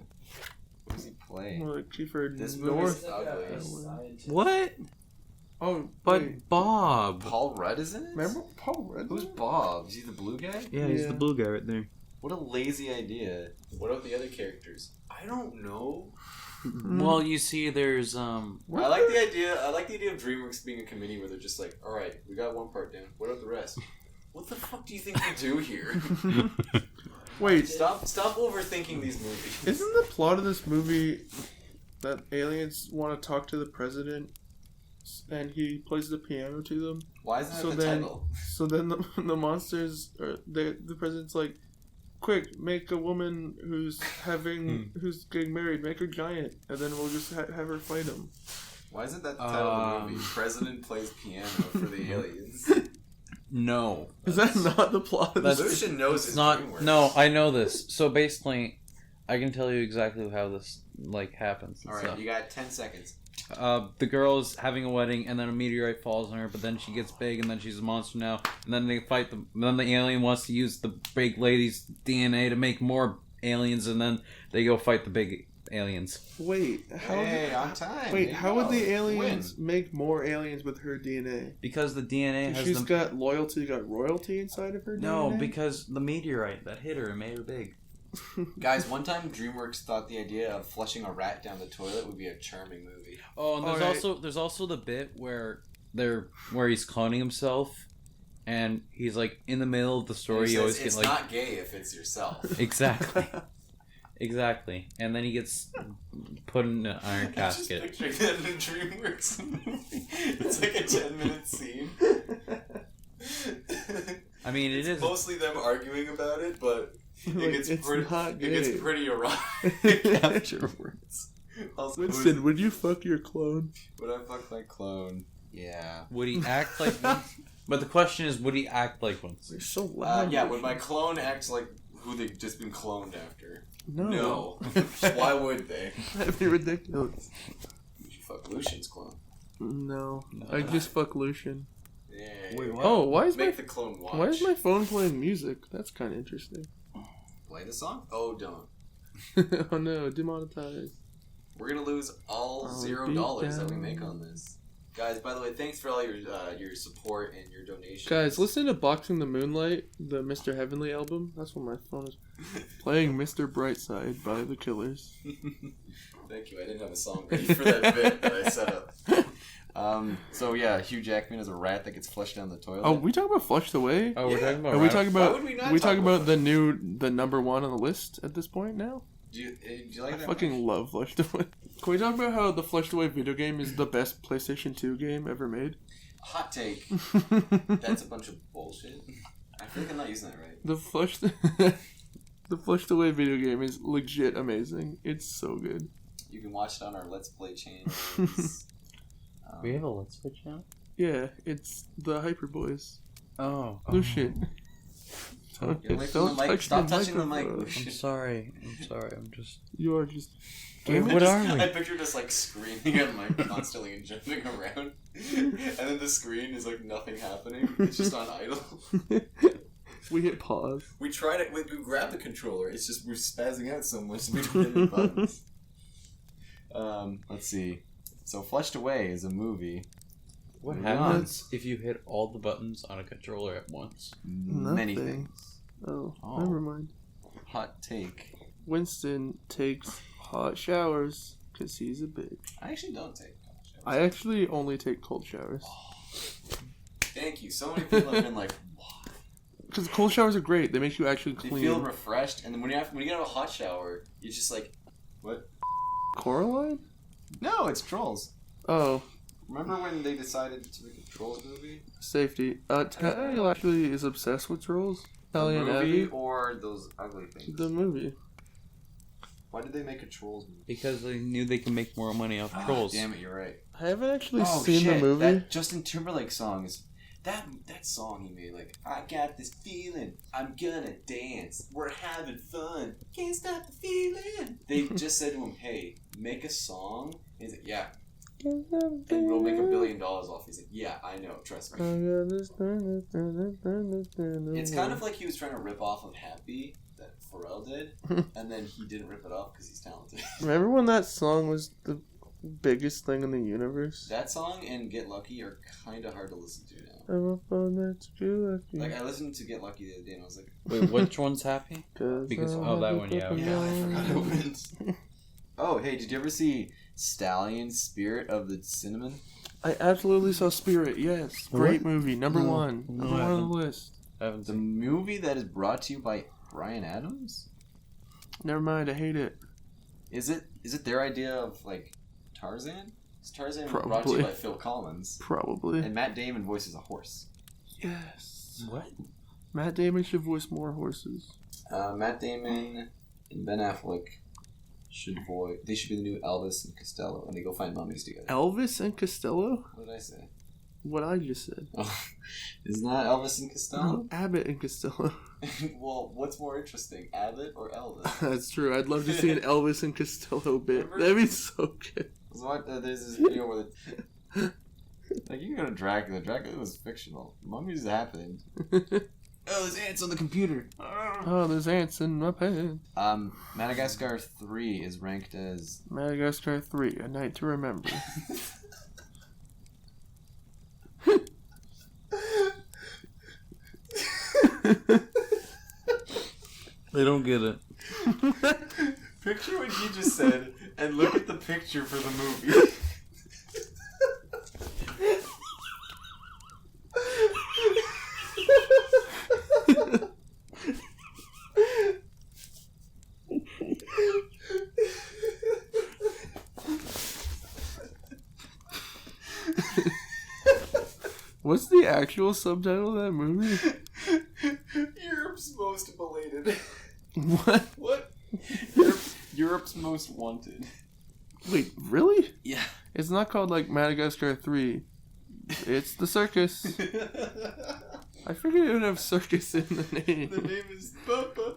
What does he play? Like Kiefer This movie North. is ugly. Scientist. What? Oh, But wait. Bob. Paul Rudd is in it? Remember Paul Rudd? Who's Bob? Is he the blue guy? Yeah, he's Yeah. the blue guy right there. What a lazy idea. What about the other characters? I don't know. Well, you see, there's I like the idea of DreamWorks being a committee where they're just like, alright, we got one part down. What about the rest? What the fuck do you think we do here? Wait, Stop overthinking these movies. isn't the plot of this movie that aliens want to talk to the president and he plays the piano to them? Why isn't that So the then- title? So then the monsters, or the president's like, quick, make a woman who's getting married, make her giant, and then we'll just have her fight him. Why isn't that the title of the movie? President plays piano for the aliens. no. Is that not the plot of That's- this? Lucian knows It's his not. DreamWorks. No, I know this. So basically, I can tell you exactly how this happens. And Alright, stuff. you got 10 seconds. The girl is having a wedding, and then a meteorite falls on her. But then she gets big, and then she's a monster now. And then they fight them. Then the alien wants to use the big lady's DNA to make more aliens, and then they go fight the big aliens. Wait, On time. Wait, There you how go. would the Win. aliens make more aliens with her DNA? Because the DNA has She's the... got royalty inside of her DNA? No, because the meteorite that hit her and made her big. Guys, one time DreamWorks thought the idea of flushing a rat down the toilet would be a charming movie. Oh, and there's also the bit where he's cloning himself, and he's like in the middle of the story. He You always says, get it's like not gay if it's yourself. exactly, exactly, and then he gets put in an iron casket. Just picturing that in a DreamWorks movie. It's like a 10-minute scene. I mean, it is Mostly them arguing about it, but Like, it gets pretty erotic afterwards. Also, Winston, would you fuck your clone? would I fuck my clone? Yeah. Would he act like Vince? But the question is, would he act like Vince? You're so loud. Yeah, would my clone act like who they've just been cloned after? No. Why would they? That'd be ridiculous. You should fuck Lucian's clone. No. I just fuck Lucian. Yeah. Wait, what? Oh, why is Make the clone watch. my phone playing music? That's kind of interesting. Play the song? Oh, don't. Oh no, demonetized. We're gonna lose all Oh, $0 that we beat make on this. Guys, by the way, thanks for all your support and your donations. Guys, listen to Boxing the Moonlight, the Mr. Heavenly album. That's what my phone is playing. Mr. Brightside by The Killers. Thank you. I didn't have a song ready for that bit that I set up. So yeah, Hugh Jackman is a rat that gets flushed down the toilet. Oh, we talk about Flushed Away? Oh, we're Yeah. talking about. Are we talking Why about? would we not we talk talking about about the number one on the list at this point now? Do you like I that? fucking love Flushed Away. Can we talk about how the Flushed Away video game is the best PlayStation 2 game ever made? Hot take. That's a bunch of bullshit. I feel like I'm not using that right. The Flushed Away video game is legit amazing. It's so good. You can watch it on our Let's Play channels. We have a Let's Play channel. Yeah, it's the Hyper Boys. Oh, Lucian. Get away from the mic. Stop touching the mic. microphone. I'm sorry. I'm just. You are just. Wait, what are we? I picture just like screaming and like constantly and jumping around, and then the screen is like nothing happening. It's just on idle. We hit pause. We try to we grab the controller. It's just we're spazzing out so much we don't hit any buttons. Let's see. So Flushed Away is a movie. What Moving happens if you hit all the buttons on a controller at once? Many Nothing. things. Oh, Oh. never mind. Hot take. Winston takes hot showers because he's a bitch. I actually don't take hot showers. I actually only take cold showers. Thank you. So many people have been like, Because cold showers are great. They make you actually you clean. feel refreshed, and then when you get out of a hot shower, you're just like, what? Coraline? No, it's Trolls. Oh, Remember when they decided to make a Trolls movie? safety. Talia actually is obsessed with trolls. The Talia and movie Abby. or those ugly things? The movie. Why did they make a Trolls movie? Because they knew they could make more money off Trolls. Damn it, you're right. I haven't actually seen the movie. That Justin Timberlake song is... That song he made, like, I got this feeling, I'm gonna dance, we're having fun, can't stop the feeling. They just said to him, hey, make a song. And he's like, yeah. And we'll make $1 billion off. He's like, yeah, I know, trust me. It's kind of like he was trying to rip off of Happy, that Pharrell did, and then he didn't rip it off because he's talented. Remember when that song was the biggest thing in the universe? That song and Get Lucky are kind of hard to listen to now. Like, I listened to Get Lucky the other day and I was like... Wait, which one's Happy? Because, that one, yeah. Yeah, I forgot it went. Oh, hey, did you ever see Stallion Spirit of the Cinnamon? I absolutely saw Spirit, yes. Great movie, number one. Number one on the list. The movie that is brought to you by Bryan Adams? Nevermind, I hate it. Is it their idea of, like, Tarzan? Tarzan was brought to Probably. you by Phil Collins. Probably. And Matt Damon voices a horse. Yes. What? Matt Damon should voice more horses. Matt Damon and Ben Affleck should they should be the new Elvis and Costello, and they go find mummies together. Elvis and Costello? What did I say? What I just said. Oh, isn't that Elvis and Costello? No, Abbott and Costello. Well, what's more interesting, Abbott or Elvis? That's true. I'd love to see an Elvis and Costello bit. That'd be so good. There's this video where like, you go to Dracula. Dracula was fictional. Mummies happened. Oh, there's ants on the computer. Oh, there's ants in my pen. Madagascar 3 is ranked as... Madagascar 3, A Night to Remember. They don't get it. Picture what you just said and look at the picture for the movie. What's the actual subtitle of that movie? Europe's most belated. What? What? Europe's most wanted. Wait, really? Yeah. It's not called like Madagascar 3. It's the circus. I figured it would have circus in the name. The name is Papa.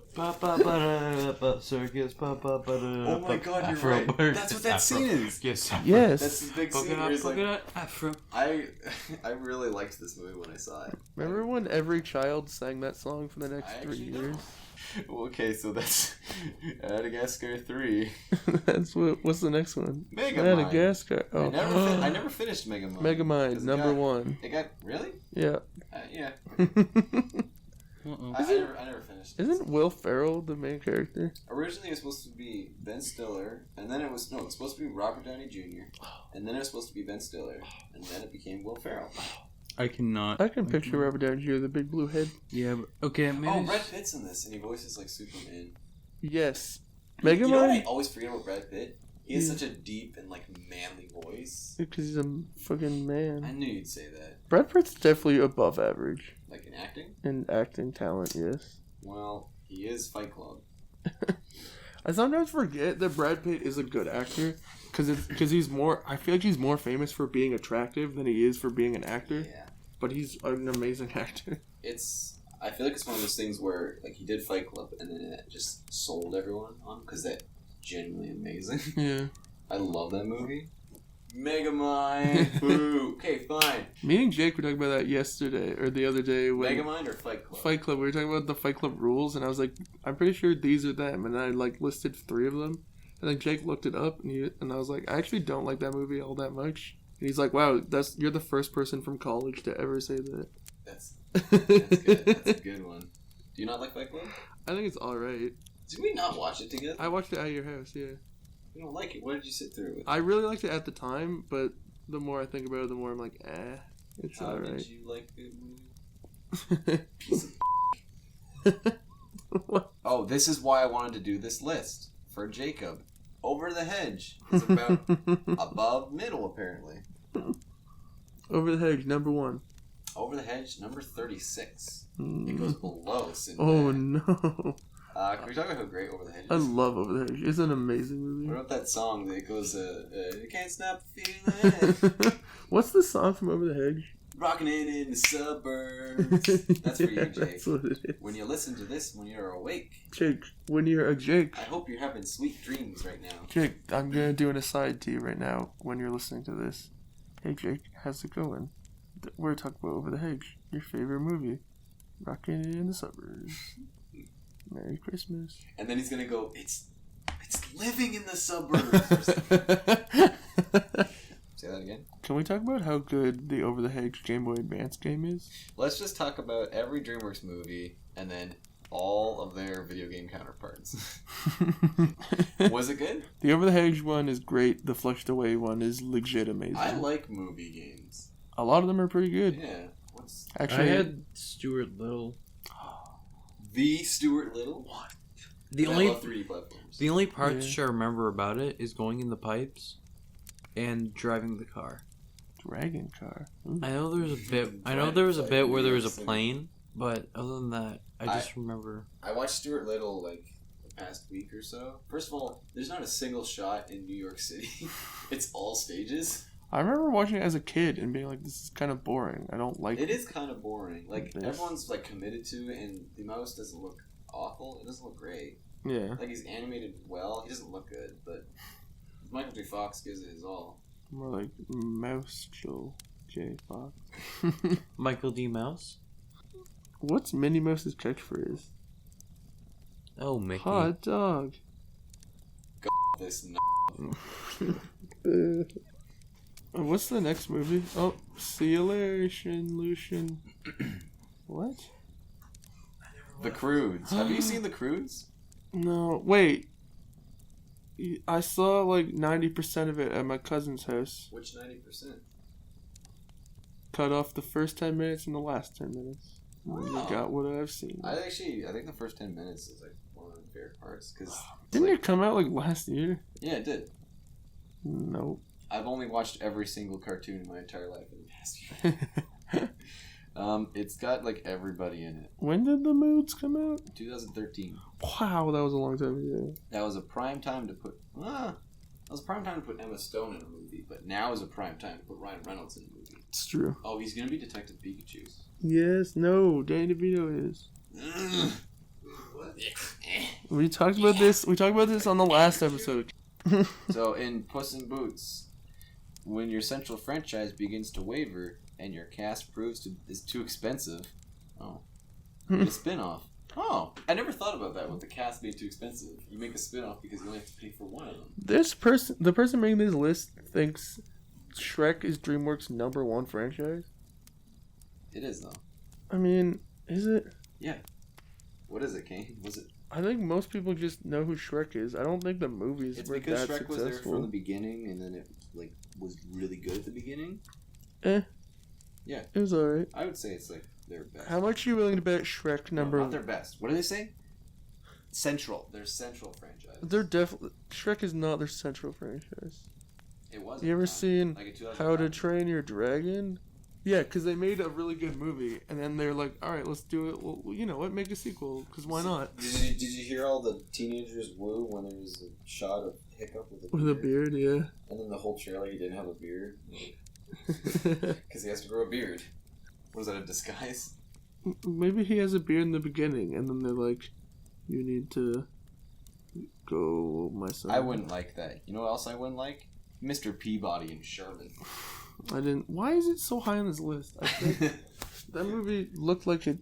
Circus, Oh my god, you're right. That's what that scene is. Yes. Yes. That's the big scene where he's like, I really liked this movie when I saw it. Remember when every child sang that song for the next 3 years? Okay, so that's Madagascar 3. That's what's the next one? Megamind. Madagascar. Oh. I never finished Megamind. Megamind, number 1. It got really? Yeah. Yeah. Uh-oh. I never finished. Isn't Will Ferrell the main character? Originally, it was supposed to be Ben Stiller, and then it was supposed to be Robert Downey Jr., and then it was supposed to be Ben Stiller, and then it became Will Ferrell. I cannot. I can picture Robert Downey Jr., the big blue head. Yeah, but okay. Maybe Oh, Brad Pitt's in this, and he voices like Superman. Yes. You know what I Megamind? always forget about Brad Pitt? He has such a deep and like manly voice. Because he's a fucking man. I knew you'd say that. Brad Pitt's definitely above average Like in acting? in acting talent, yes. Well, he is Fight Club. I sometimes forget that Brad Pitt is a good actor because he's more. I feel like he's more famous for being attractive than he is for being an actor. Yeah. But he's an amazing actor. I feel like it's one of those things where like he did Fight Club and then it just sold everyone on because that's genuinely amazing. Yeah. I love that movie. Megamind. Boo. Okay, fine. Me and Jake were talking about that yesterday or the other day. When Megamind or Fight Club? Fight Club. We were talking about the Fight Club rules, and I was like, I'm pretty sure these are them, and I like listed 3 of them. And then Jake looked it up, and I was like, I actually don't like that movie all that much. And he's like, wow, you're the first person from college to ever say that. That's good. That's a good one. Do you not like Fight Club? I think it's alright. Did we not watch it together? I watched it at your house, yeah. You don't like it. What did you sit through it? I really liked it at the time, but the more I think about it, the more I'm like, it's How alright. did you like the movie? Piece of What? Oh, this is why I wanted to do this list for Jacob. Over the Hedge is about above middle, apparently. Over the Hedge, number 1. Over the Hedge, number 36. It goes below Sinbad. Oh no. Can we talk about how great Over the Hedge is? I love Over the Hedge. It's an amazing movie. What about that song that goes, you can't stop feeling What's the song from Over the Hedge? Rocking it in the suburbs. That's for you, Jake. That's what it is. When you listen to this, when you're awake. Jake, when you're Jake. I hope you're having sweet dreams right now. Jake, I'm going to do an aside to you right now when you're listening to this. Hey, Jake, how's it going? We're talking about Over the Hedge, your favorite movie. Rocking it in the suburbs. Merry Christmas. And then he's going to go, it's living in the suburbs. Or something. Say that again. Can we talk about how good the Over the Hedge Game Boy Advance game is? Let's just talk about every DreamWorks movie and then all of their video game counterparts. Was it good? The Over the Hedge one is great. The Flushed Away one is legit amazing. I like movie games. A lot of them are pretty good. Yeah. Actually, I had Stuart Little. The Stuart Little? What? I love 3D platforms. The only parts I remember about it is going in the pipes and driving the car. Dragon car. Ooh. I know there was a bit. I know there was a bit where there was a plane, but other than that, I just remember. I watched Stuart Little like the past week or so. First of all, there's not a single shot in New York City. It's all stages. I remember watching it as a kid and being like, "This is kind of boring. I don't like it." It is kind of boring. Like everyone's like committed to it, and the mouse doesn't look awful. It doesn't look great. Yeah. Like he's animated well. He doesn't look good, but Michael J. Fox gives it his all. More like Mouse Joe J. Fox. Michael D. Mouse. What's Minnie Mouse's catchphrase? Oh, Mickey. Hot dog. This. What's the next movie? Oh, see you later, Lucian. What? The Croods. Have you seen The Croods? No, wait. I saw like 90% of it at my cousin's house. Which 90%? Cut off the first 10 minutes and the last 10 minutes. Wow. You got what I've seen. I think the first 10 minutes is like one of my favorite parts. Didn't it come out like last year? Yeah, it did. Nope. I've only watched every single cartoon in my entire life in the past year. It's got like everybody in it. When did the Moods come out? 2013. Wow, that was a long time ago. That was a prime time to put. That was a prime time to put Emma Stone in a movie, but now is a prime time to put Ryan Reynolds in a movie. It's true. Oh, he's gonna be Detective Pikachu. Yes, no, Danny DeVito is. We talked about this. We talked about this on the last episode. So in Puss in Boots, when your central franchise begins to waver and your cast is too expensive, you make a spin-off. Oh, I never thought about that with the cast being too expensive. You make a spin-off because you only have to pay for one of them. The person making this list thinks Shrek is DreamWorks' #1 franchise. It is though. I mean, is it? Yeah. What is it, Kane? Was it? I think most people just know who Shrek is. I don't think the movies were because that Shrek successful. was there from the beginning, and then it like was really good at the beginning. Yeah. It was alright. I would say it's like their best. How much are you willing to bet Shrek No, not their best. What do they say? Central. Their central franchise. They're definitely Shrek is not their central franchise. It was. You ever seen like How to Train Your Dragon? Yeah, because they made a really good movie, and then they're like, all right, let's do it. Well, you know what? Make a sequel, because why not? Did you hear all the teenagers woo when there was a shot of Hiccup with a beard? Yeah. And then the whole trailer, he didn't have a beard. Because he has to grow a beard. Was that a disguise? Maybe he has a beard in the beginning, and then they're like, you need to go, my son. I wouldn't like that. You know what else I wouldn't like? Mr. Peabody and Sherman. I didn't. Why is it so high on this list? I think that movie looked like an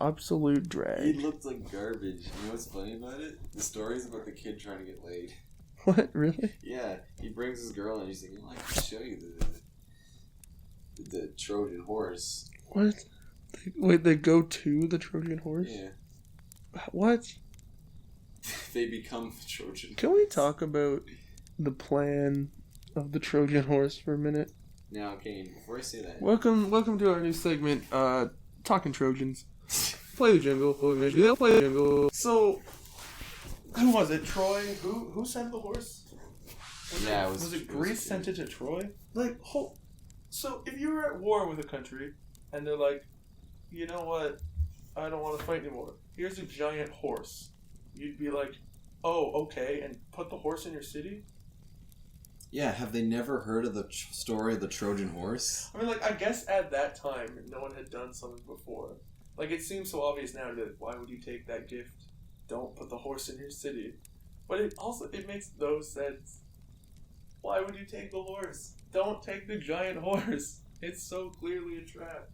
absolute drag. It looked like garbage. You know what's funny about it? The story's about the kid trying to get laid. What? Really? Yeah. He brings his girl and he's like, I can show you the Trojan horse. What? Wait, they go to the Trojan horse? Yeah. What? They become the Trojan horse. Can we talk about the plan of the Trojan horse for a minute? Now, Kane, before I say that... Welcome to our new segment, Talking Trojans. Play the jingle. Yeah, play the jingle. So, who was it? Troy? Who sent the horse? Was it Greece sent it to Troy? Like, so if you were at war with a country, and they're like, you know what, I don't want to fight anymore. Here's a giant horse. you'd be like, oh, okay, and put the horse in your city? Yeah, have they never heard of the story of the Trojan horse? I mean, like, I guess at that time, no one had done something before. Like, it seems so obvious now that why would you take that gift? Don't put the horse in your city. But it makes no sense. Why would you take the horse? Don't take the giant horse. It's so clearly a trap.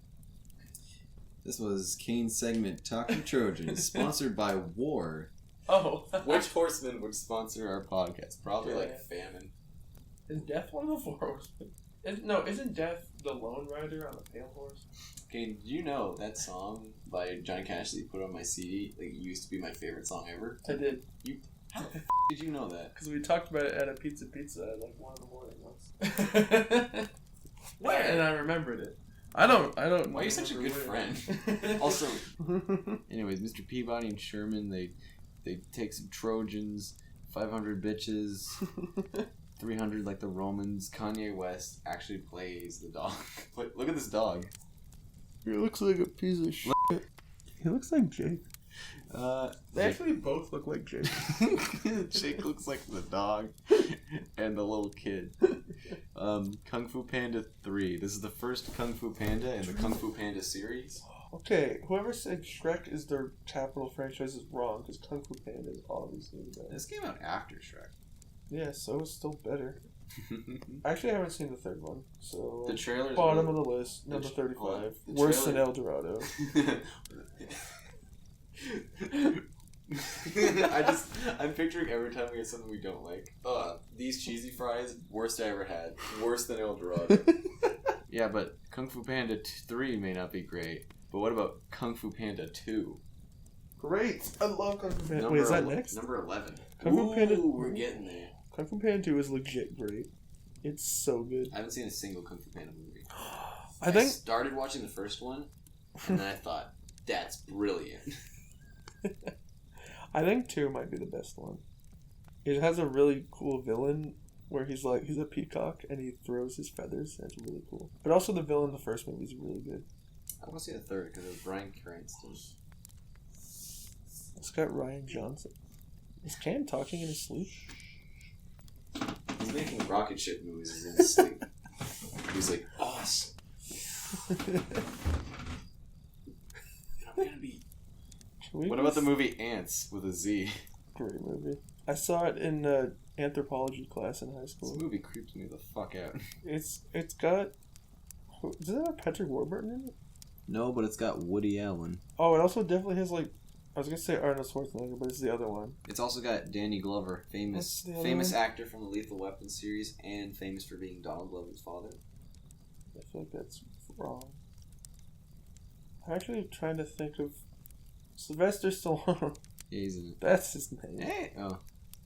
This was Kane's segment, Talking Trojan, sponsored by War. Oh. Which horseman would sponsor our podcast? Probably like Famine. Is Death one of the 4 horsemen? Isn't Death the lone rider on a pale horse? Kane, did you know that song by Johnny Cash that you put on my CD, like, used to be my favorite song ever? I did. How the did you know that? Because we talked about it at a pizza at like 1 in the morning once. Where? And I remembered it. I don't. Why are you such a good friend? Also, anyways, Mr. Peabody and Sherman, they take some Trojans, 500 bitches, 300 like the Romans. Kanye West actually plays the dog. Look at this dog. He looks like a piece of shit. He looks like Jake. They actually both look like Jake. Jake looks like the dog and the little kid. Kung Fu Panda 3. This is the first Kung Fu Panda in the Kung Fu Panda series. Okay, whoever said Shrek is their capital franchise is wrong, because Kung Fu Panda is obviously the best. This came out after Shrek. Yeah, so it's still better. Actually, I haven't seen the 3rd one, so the trailer's bottom of the list, number 35. Worse than El Dorado. I'm picturing every time we get something we don't like. These cheesy fries, worst I ever had. Worse than El Dorado. Yeah, but Kung Fu Panda 3 may not be great. But what about Kung Fu Panda 2? Great! I love Kung Fu Panda. Wait, is that next? Number 11. Kung Fu Panda. We're getting there. Kung Fu Panda 2 is legit great. It's so good. I haven't seen a single Kung Fu Panda movie. I started watching the first one, and then I thought, that's brilliant. I think 2 might be the best one. It has a really cool villain where he's a peacock and he throws his feathers. That's really cool. But also the villain in the first movie is really good. I want to see the 3rd because it was Bryan Cranston. It's got Ryan Johnson. Is Cam talking in his sleep? He's making rocket ship movies in his sleep. He's like, boss. I'm gonna be. What about the movie Ants with a Z? Great movie. I saw it in anthropology class in high school. This movie creeps me the fuck out. It's got. Does it have Patrick Warburton in it? No, but it's got Woody Allen. Oh, it also definitely has like. I was gonna say Arnold Schwarzenegger, but it's the other one. It's also got Danny Glover, famous actor from the Lethal Weapon series, and famous for being Donald Glover's father. I feel like that's wrong. I'm actually trying to think of Sylvester Stallone. Yeah, he's in it. That's his name. Hey. Oh,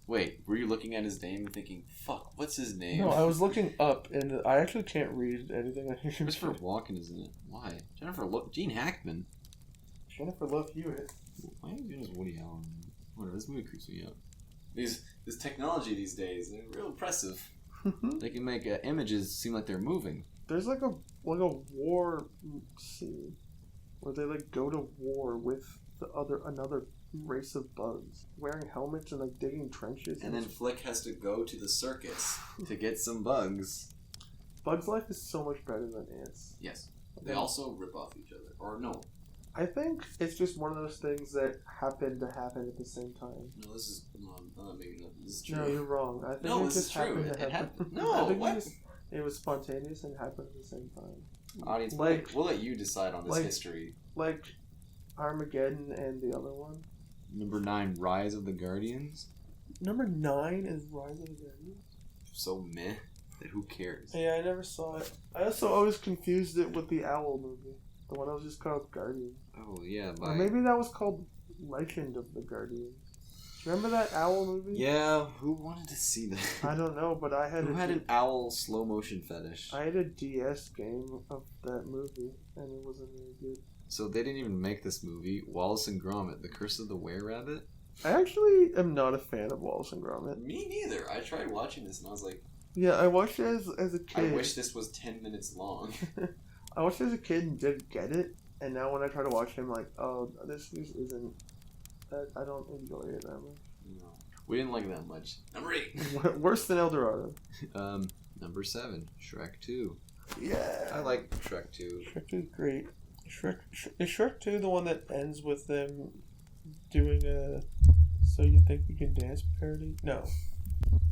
wait. Were you looking at his name and thinking, "Fuck, what's his name"? No, I was looking up, and I actually can't read anything on here. Christopher Walken is in it. Why? Gene Hackman. Jennifer Love Hewitt. Why are you doing this Woody Allen? Whatever, this movie creeps me out. This technology these days, they're real impressive. They can make images seem like they're moving. There's like a war scene where they like go to war with another race of bugs, wearing helmets and like digging trenches. And then Flick has to go to the circus to get some bugs. Bugs Life is so much better than Ants. Yes. They also rip off each other. Or no. I think it's just one of those things that happen to happen at the same time. No, this is... No, I'm not making up. This is true. No, you're wrong. I think no, it this just is true. happened to happen. No, what? It was spontaneous and happened at the same time. Audience, we'll let you decide on this history. Like Armageddon and the other one. Number 9, Rise of the Guardians. Number 9 is Rise of the Guardians? So meh that who cares? Yeah, I never saw it. I also always confused it with the Owl movie. The one that was just called Guardian. Oh, yeah. Or maybe that was called Legend of the Guardians. Do you remember that owl movie? Yeah, who wanted to see that? I don't know, but I had Who had an owl slow motion fetish? I had a DS game of that movie, and it wasn't very good. So they didn't even make this movie. Wallace and Gromit, The Curse of the Were-Rabbit? I actually am not a fan of Wallace and Gromit. Me neither. I tried watching this and I was like... Yeah, I watched it as a kid. I wish this was 10 minutes long. I watched it as a kid and didn't get it. And now when I try to watch him, like, oh, this isn't I don't enjoy it that much. No. We didn't like it that much. Number 8. Worse than El Dorado. Number 7, Shrek 2. Yeah. I like Shrek 2. Shrek 2 is great. Is Shrek 2 the one that ends with them doing a So You Think We Can Dance parody? No.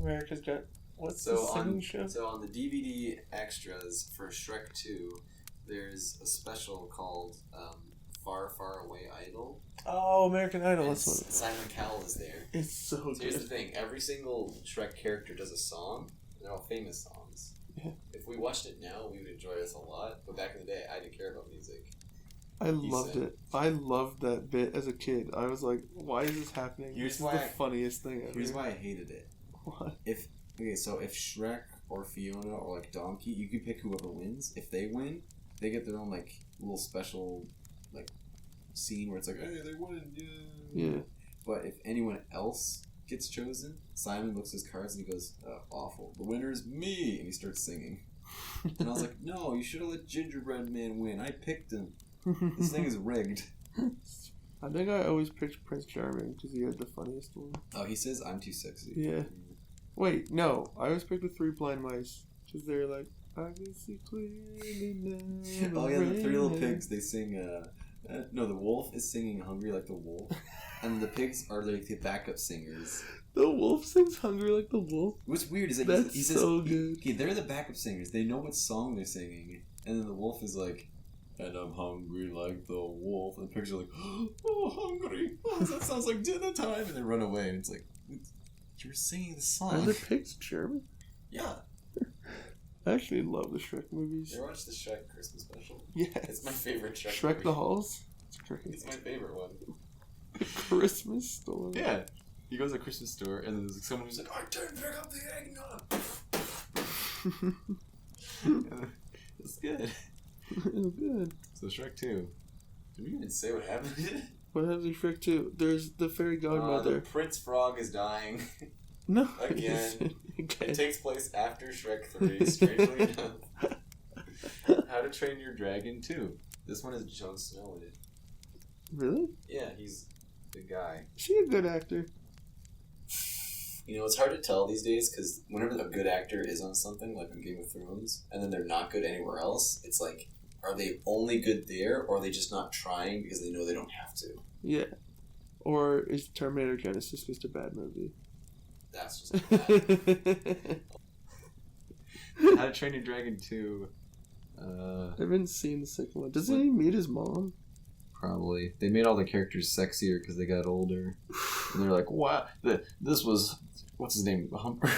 America's Got... What's the singing show? So on the DVD extras for Shrek 2, there's a special called Far, Far Away Idol. Oh, American Idol. That's what Simon Cowell is there. It's so good. Here's the thing. Every single Shrek character does a song. They're all famous songs. Yeah. If we watched it now, we would enjoy this a lot. But back in the day, I didn't care about music. I loved it. I loved that bit as a kid. I was like, why is this happening? This is the funniest thing ever. Here's why I hated it. What? If Shrek or Fiona or like Donkey, you can pick whoever wins. If they win, they get their own like little special like scene where it's like, hey, they won, yeah. But if anyone else gets chosen, Simon looks at his cards and he goes, awful. The winner is me, and he starts singing. And I was like, no, you should have let Gingerbread Man win. I picked him. This thing is rigged. I think I always picked Prince Charming because he had the funniest one. Oh, he says I'm too sexy. Yeah. Wait, no. I always picked the 3 Blind Mice because they're like, I can see clearly now. Oh yeah, the 3 little pigs. They sing. No, the wolf is singing "Hungry Like the Wolf," and the pigs are like the backup singers. The wolf sings "Hungry Like the Wolf." What's weird is that he says, so good. Okay, they're the backup singers. They know what song they're singing, and then the wolf is like, "And I'm hungry like the wolf," and the pigs are like, "Oh, hungry! Oh, that sounds like dinner time!" And they run away, and it's like, you were singing the song. Are the pigs German? Yeah. I actually love the Shrek movies. You ever watch the Shrek Christmas special? Yes. It's my favorite Shrek Shrek movie. the Halls? It's great. It's my favorite one. The Christmas store. Yeah. He goes to a Christmas store, and then there's like someone who's like, I didn't pick up the eggnog! It's good. It's good. So Shrek 2. Did we even say what happened? What happens in Shrek 2? There's the fairy godmother. The Prince Frog is dying. No. Again. Okay. It takes place after Shrek 3, strangely enough. How to Train Your Dragon 2. This one is Jon Snow in it. Really? Yeah, he's the guy. Is he a good actor? You know, it's hard to tell these days because whenever a good actor is on something, like on Game of Thrones, and then they're not good anywhere else, it's like, are they only good there, or are they just not trying because they know they don't have to? Yeah. Or is Terminator Genesis just a bad movie? That's just bad. How to Train Your Dragon 2. I haven't seen the second one. Doesn't he meet his mom? Probably. They made all the characters sexier because they got older. And they're like, wow, this was, what's his name? Humper?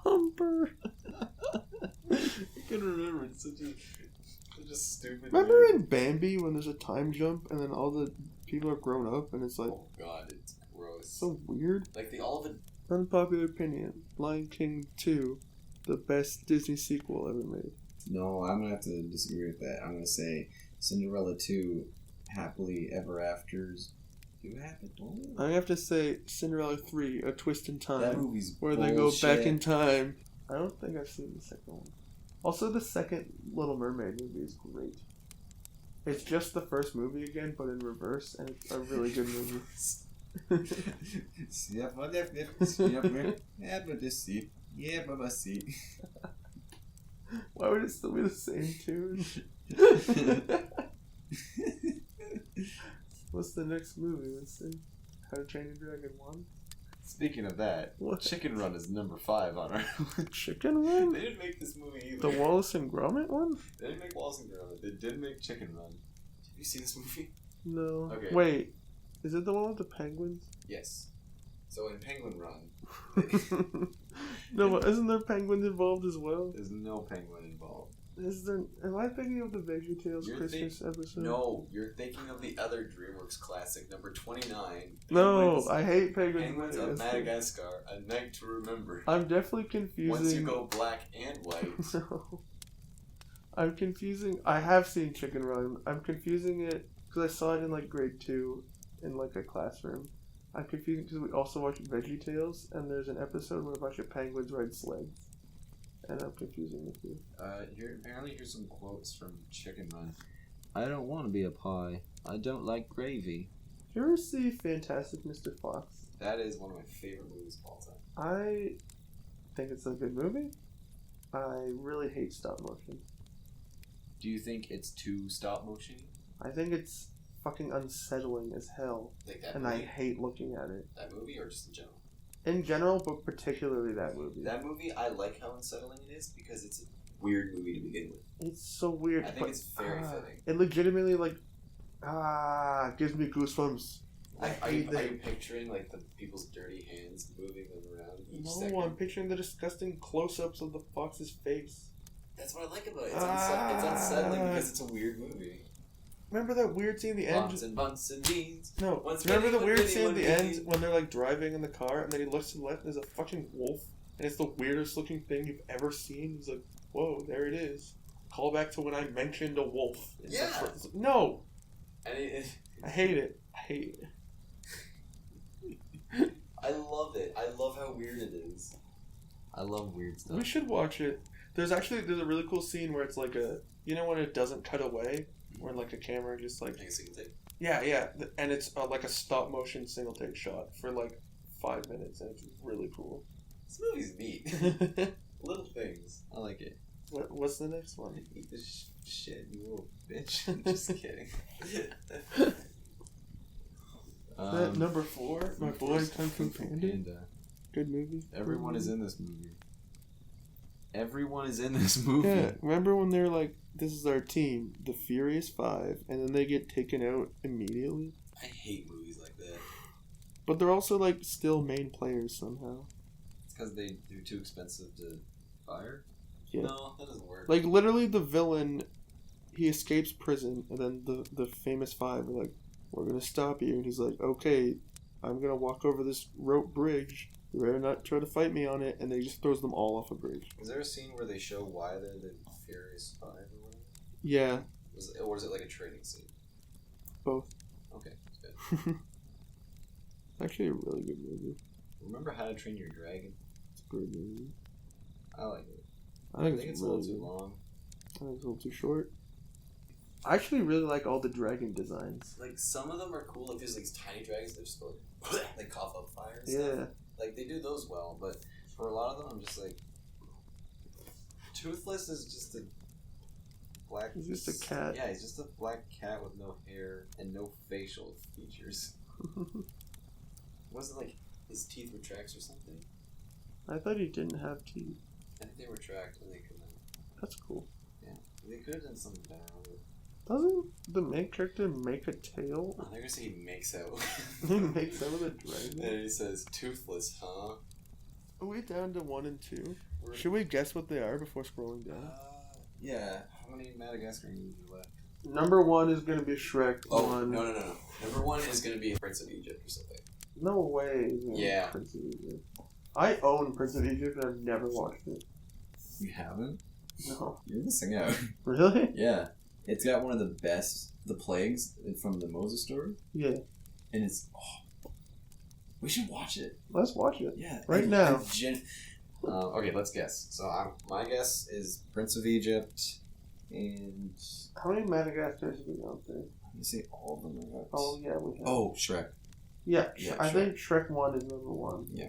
Humper. I can remember. It's such a stupid Remember movie. in Bambi when there's a time jump and then all the people are grown up and it's like... Oh god, it's gross. So weird. Like all of it. Unpopular opinion. Lion King 2. The best Disney sequel ever made. No, I'm gonna have to disagree with that. I'm gonna say Cinderella 2, Happily Ever Afters. Do happen? I have to say Cinderella 3, A Twist in Time. That movie's where bullshit. They go back in time. I don't think I've seen the second one. Also, the second Little Mermaid movie is great. It's just the first movie again, but in reverse, and it's a really good movie. Why would it still be the same tune? What's the next movie? Let's see. How to Train Your Dragon 1? Speaking of that, What? Chicken Run is number 5 on our Chicken Run? They didn't make this movie either. The Wallace and Gromit one? They didn't make Wallace and Gromit. They did make Chicken Run. Have you seen this movie? No. Okay. Wait. Is it the one with the penguins? Yes. So in Penguin Run, No, but isn't there penguins involved as well? there's no penguin involved. Is there? Am I thinking of the VeggieTales You're Christmas episode? No, you're thinking of the other DreamWorks classic, number 29. No, I hate penguins. Penguins of Madagascar, A Night to Remember. I'm definitely confusing. Once you go black and white. No. I'm confusing. I have seen Chicken Run. I'm confusing it because I saw it in like grade 2 in like a classroom. I'm confusing because we also watched VeggieTales and there's an episode where a bunch of penguins ride sleds. And I'm confusing the two. Here's some quotes from Chicken Run. I don't want to be a pie. I don't like gravy. You ever see Fantastic Mr. Fox? That is one of my favorite movies of all time. I think it's a good movie. I really hate stop motion. Do you think it's too stop motion? I think it's fucking unsettling as hell. Like that and movie? I hate looking at it. That movie or just in general? In general, but particularly that movie. That movie, I like how unsettling it is because it's a weird movie to begin with. It's so weird. I think it's very fitting. It legitimately, gives me goosebumps. Are you picturing like the people's dirty hands moving them around each second? No, I'm picturing the disgusting close-ups of the fox's face. That's what I like about it. It's unsettling because it's a weird movie. Remember that weird scene at the end? Bumps and bunts and beans. No. Remember the weird scene at the end when they're like driving in the car and then he looks to the left and there's a fucking wolf and it's the weirdest looking thing you've ever seen? He's like, whoa, there it is. Call back to when I mentioned a wolf. Yeah. No. And I hate it. I hate it. I love it. I love how weird it is. I love weird stuff. We should watch it. There's a really cool scene where it's like when it doesn't cut away, where like a camera just like. Like a single take? Yeah, and it's like a stop motion single take shot for like 5 minutes, and it's really cool. This movie's neat. Little things. I like it. What's the next one? Eat this shit, you little bitch. I'm just kidding. Number 4, My Boy Kung Fu Panda. Good movie. Everyone is in this movie. Everyone is in this movie. Yeah, remember when they're like, this is our team, the Furious Five, and then they get taken out immediately? I hate movies like that. But they're also like still main players somehow. It's because they're too expensive to fire? Yeah. No, that doesn't work. Like literally the villain, he escapes prison, and then the famous five are like, we're gonna stop you, and he's like, okay, I'm gonna walk over this rope bridge. You better not try to fight me on it, and then he just throws them all off a bridge. Is there a scene where they show why they're the Furious Five or whatever? Yeah. Or is it like a training scene? Both. Okay, that's good. Actually a really good movie. Remember How to Train Your Dragon? It's a great movie. I like it. I think it's really a little too good. long. I think it's a little too short. I actually really like all the dragon designs. Like, some of them are cool. Like, there's like these tiny dragons that just go like, they cough up fire and Yeah. stuff. Like, they do those well, but for a lot of them, I'm just like... Toothless is just a black... He's just a cat. Yeah, he's just a black cat with no hair and no facial features. Wasn't like his teeth retracts or something? I thought he didn't have teeth. I think they retract when they come out. That's cool. Yeah. They could have done something better with it. Doesn't the main character make a tail? Oh, they're gonna say he makes out. He makes out with a dragon? And he says, toothless, huh? Are we down to 1 and 2? Should we guess what they are before scrolling down? Yeah. How many Madagascar movies are left? Number 1 is going to be Shrek. Oh, 1. no. Number 1 is going to be Prince of Egypt or something. No way. Yeah. Prince of Egypt. I own Prince of Egypt and I've never watched it. You haven't? No. You're missing out. Really? Yeah. It's got one of the best, the plagues from the Moses story. Yeah. And it's... we should watch it. Let's watch it. Yeah. Right now. Okay, let's guess. So my guess is Prince of Egypt and... How many Madagascars have we got there? Let me see all of them are out. Oh, yeah, we have. Oh, Shrek. Yeah, Yeah, I Shrek. think Shrek 1 is number 1. Yeah.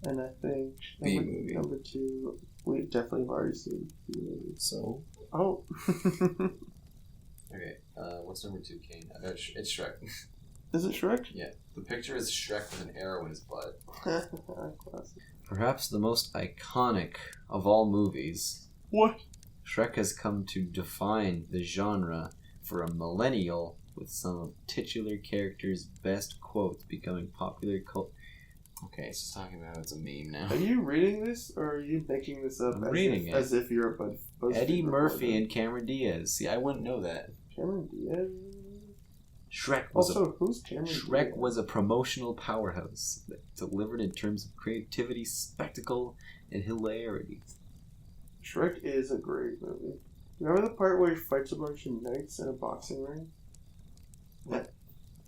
And I think B movie. number 2, we definitely have already seen B movie. So? Oh. Okay, what's number 2, Kane? I bet it's Shrek. Is it Shrek? Yeah. The picture is Shrek with an arrow in his butt. Classic. Perhaps the most iconic of all movies, What? Shrek has come to define the genre for a millennial, with some of titular characters' best quotes becoming popular cult. Okay, it's just talking about it's a meme now. Are you reading this, or are you making this up I'm as, reading if, it. as if you're a BuzzFeed Eddie Murphy reporter? and Cameron Diaz. See, I wouldn't know that. Cameron Diaz? Shrek who's Cameron Shrek Diaz? was a promotional powerhouse that delivered in terms of creativity, spectacle, and hilarity. Shrek is a great movie. Remember the part where he fights a bunch of knights in a boxing ring? What?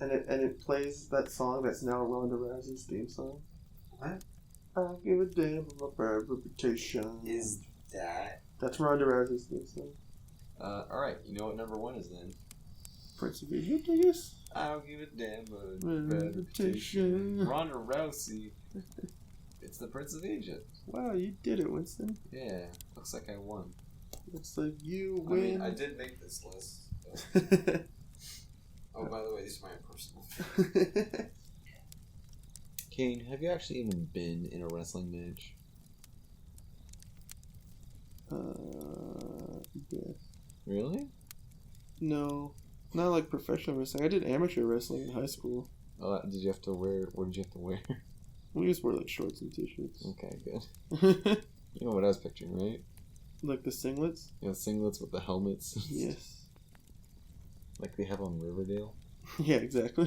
And it plays that song that's now Ronda Rousey's theme song. What? I give a damn about my bad reputation. Is that? That's Ronda Rousey's theme song. Alright, you know what number 1 is then? Prince of Egypt, I guess. I don't give a damn, but Meditation. Ronda Rousey. It's the Prince of Egypt. Wow, you did it, Winston. Yeah, looks like I won. Looks like you I win. mean, I did make this list. Oh, by the way, these are my personal. Kane, have you actually even been in a wrestling match? Yeah. Really? No, not like professional wrestling. I did amateur wrestling in high school. Did you have to wear? What did you have to wear? We just wear like shorts and t-shirts. Okay, good. You know what I was picturing, right? Like the singlets? Yeah, singlets with the helmets. Yes. Like they have on Riverdale. Yeah, exactly.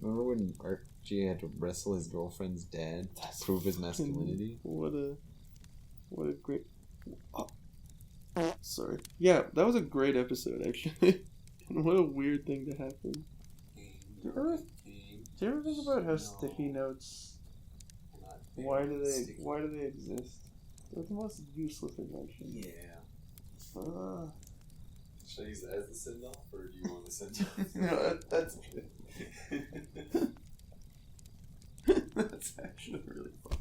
Remember when Archie had to wrestle his girlfriend's dad to prove his masculinity? What a great... Oh. Sorry. Yeah, that was a great episode, actually. And what a weird thing to happen. Do you ever think about how sticky notes... Why do they exist? They're the most useless invention. Yeah. Should I use that as the send-off, or do you want the send-off? No, that's good. That's actually really fun.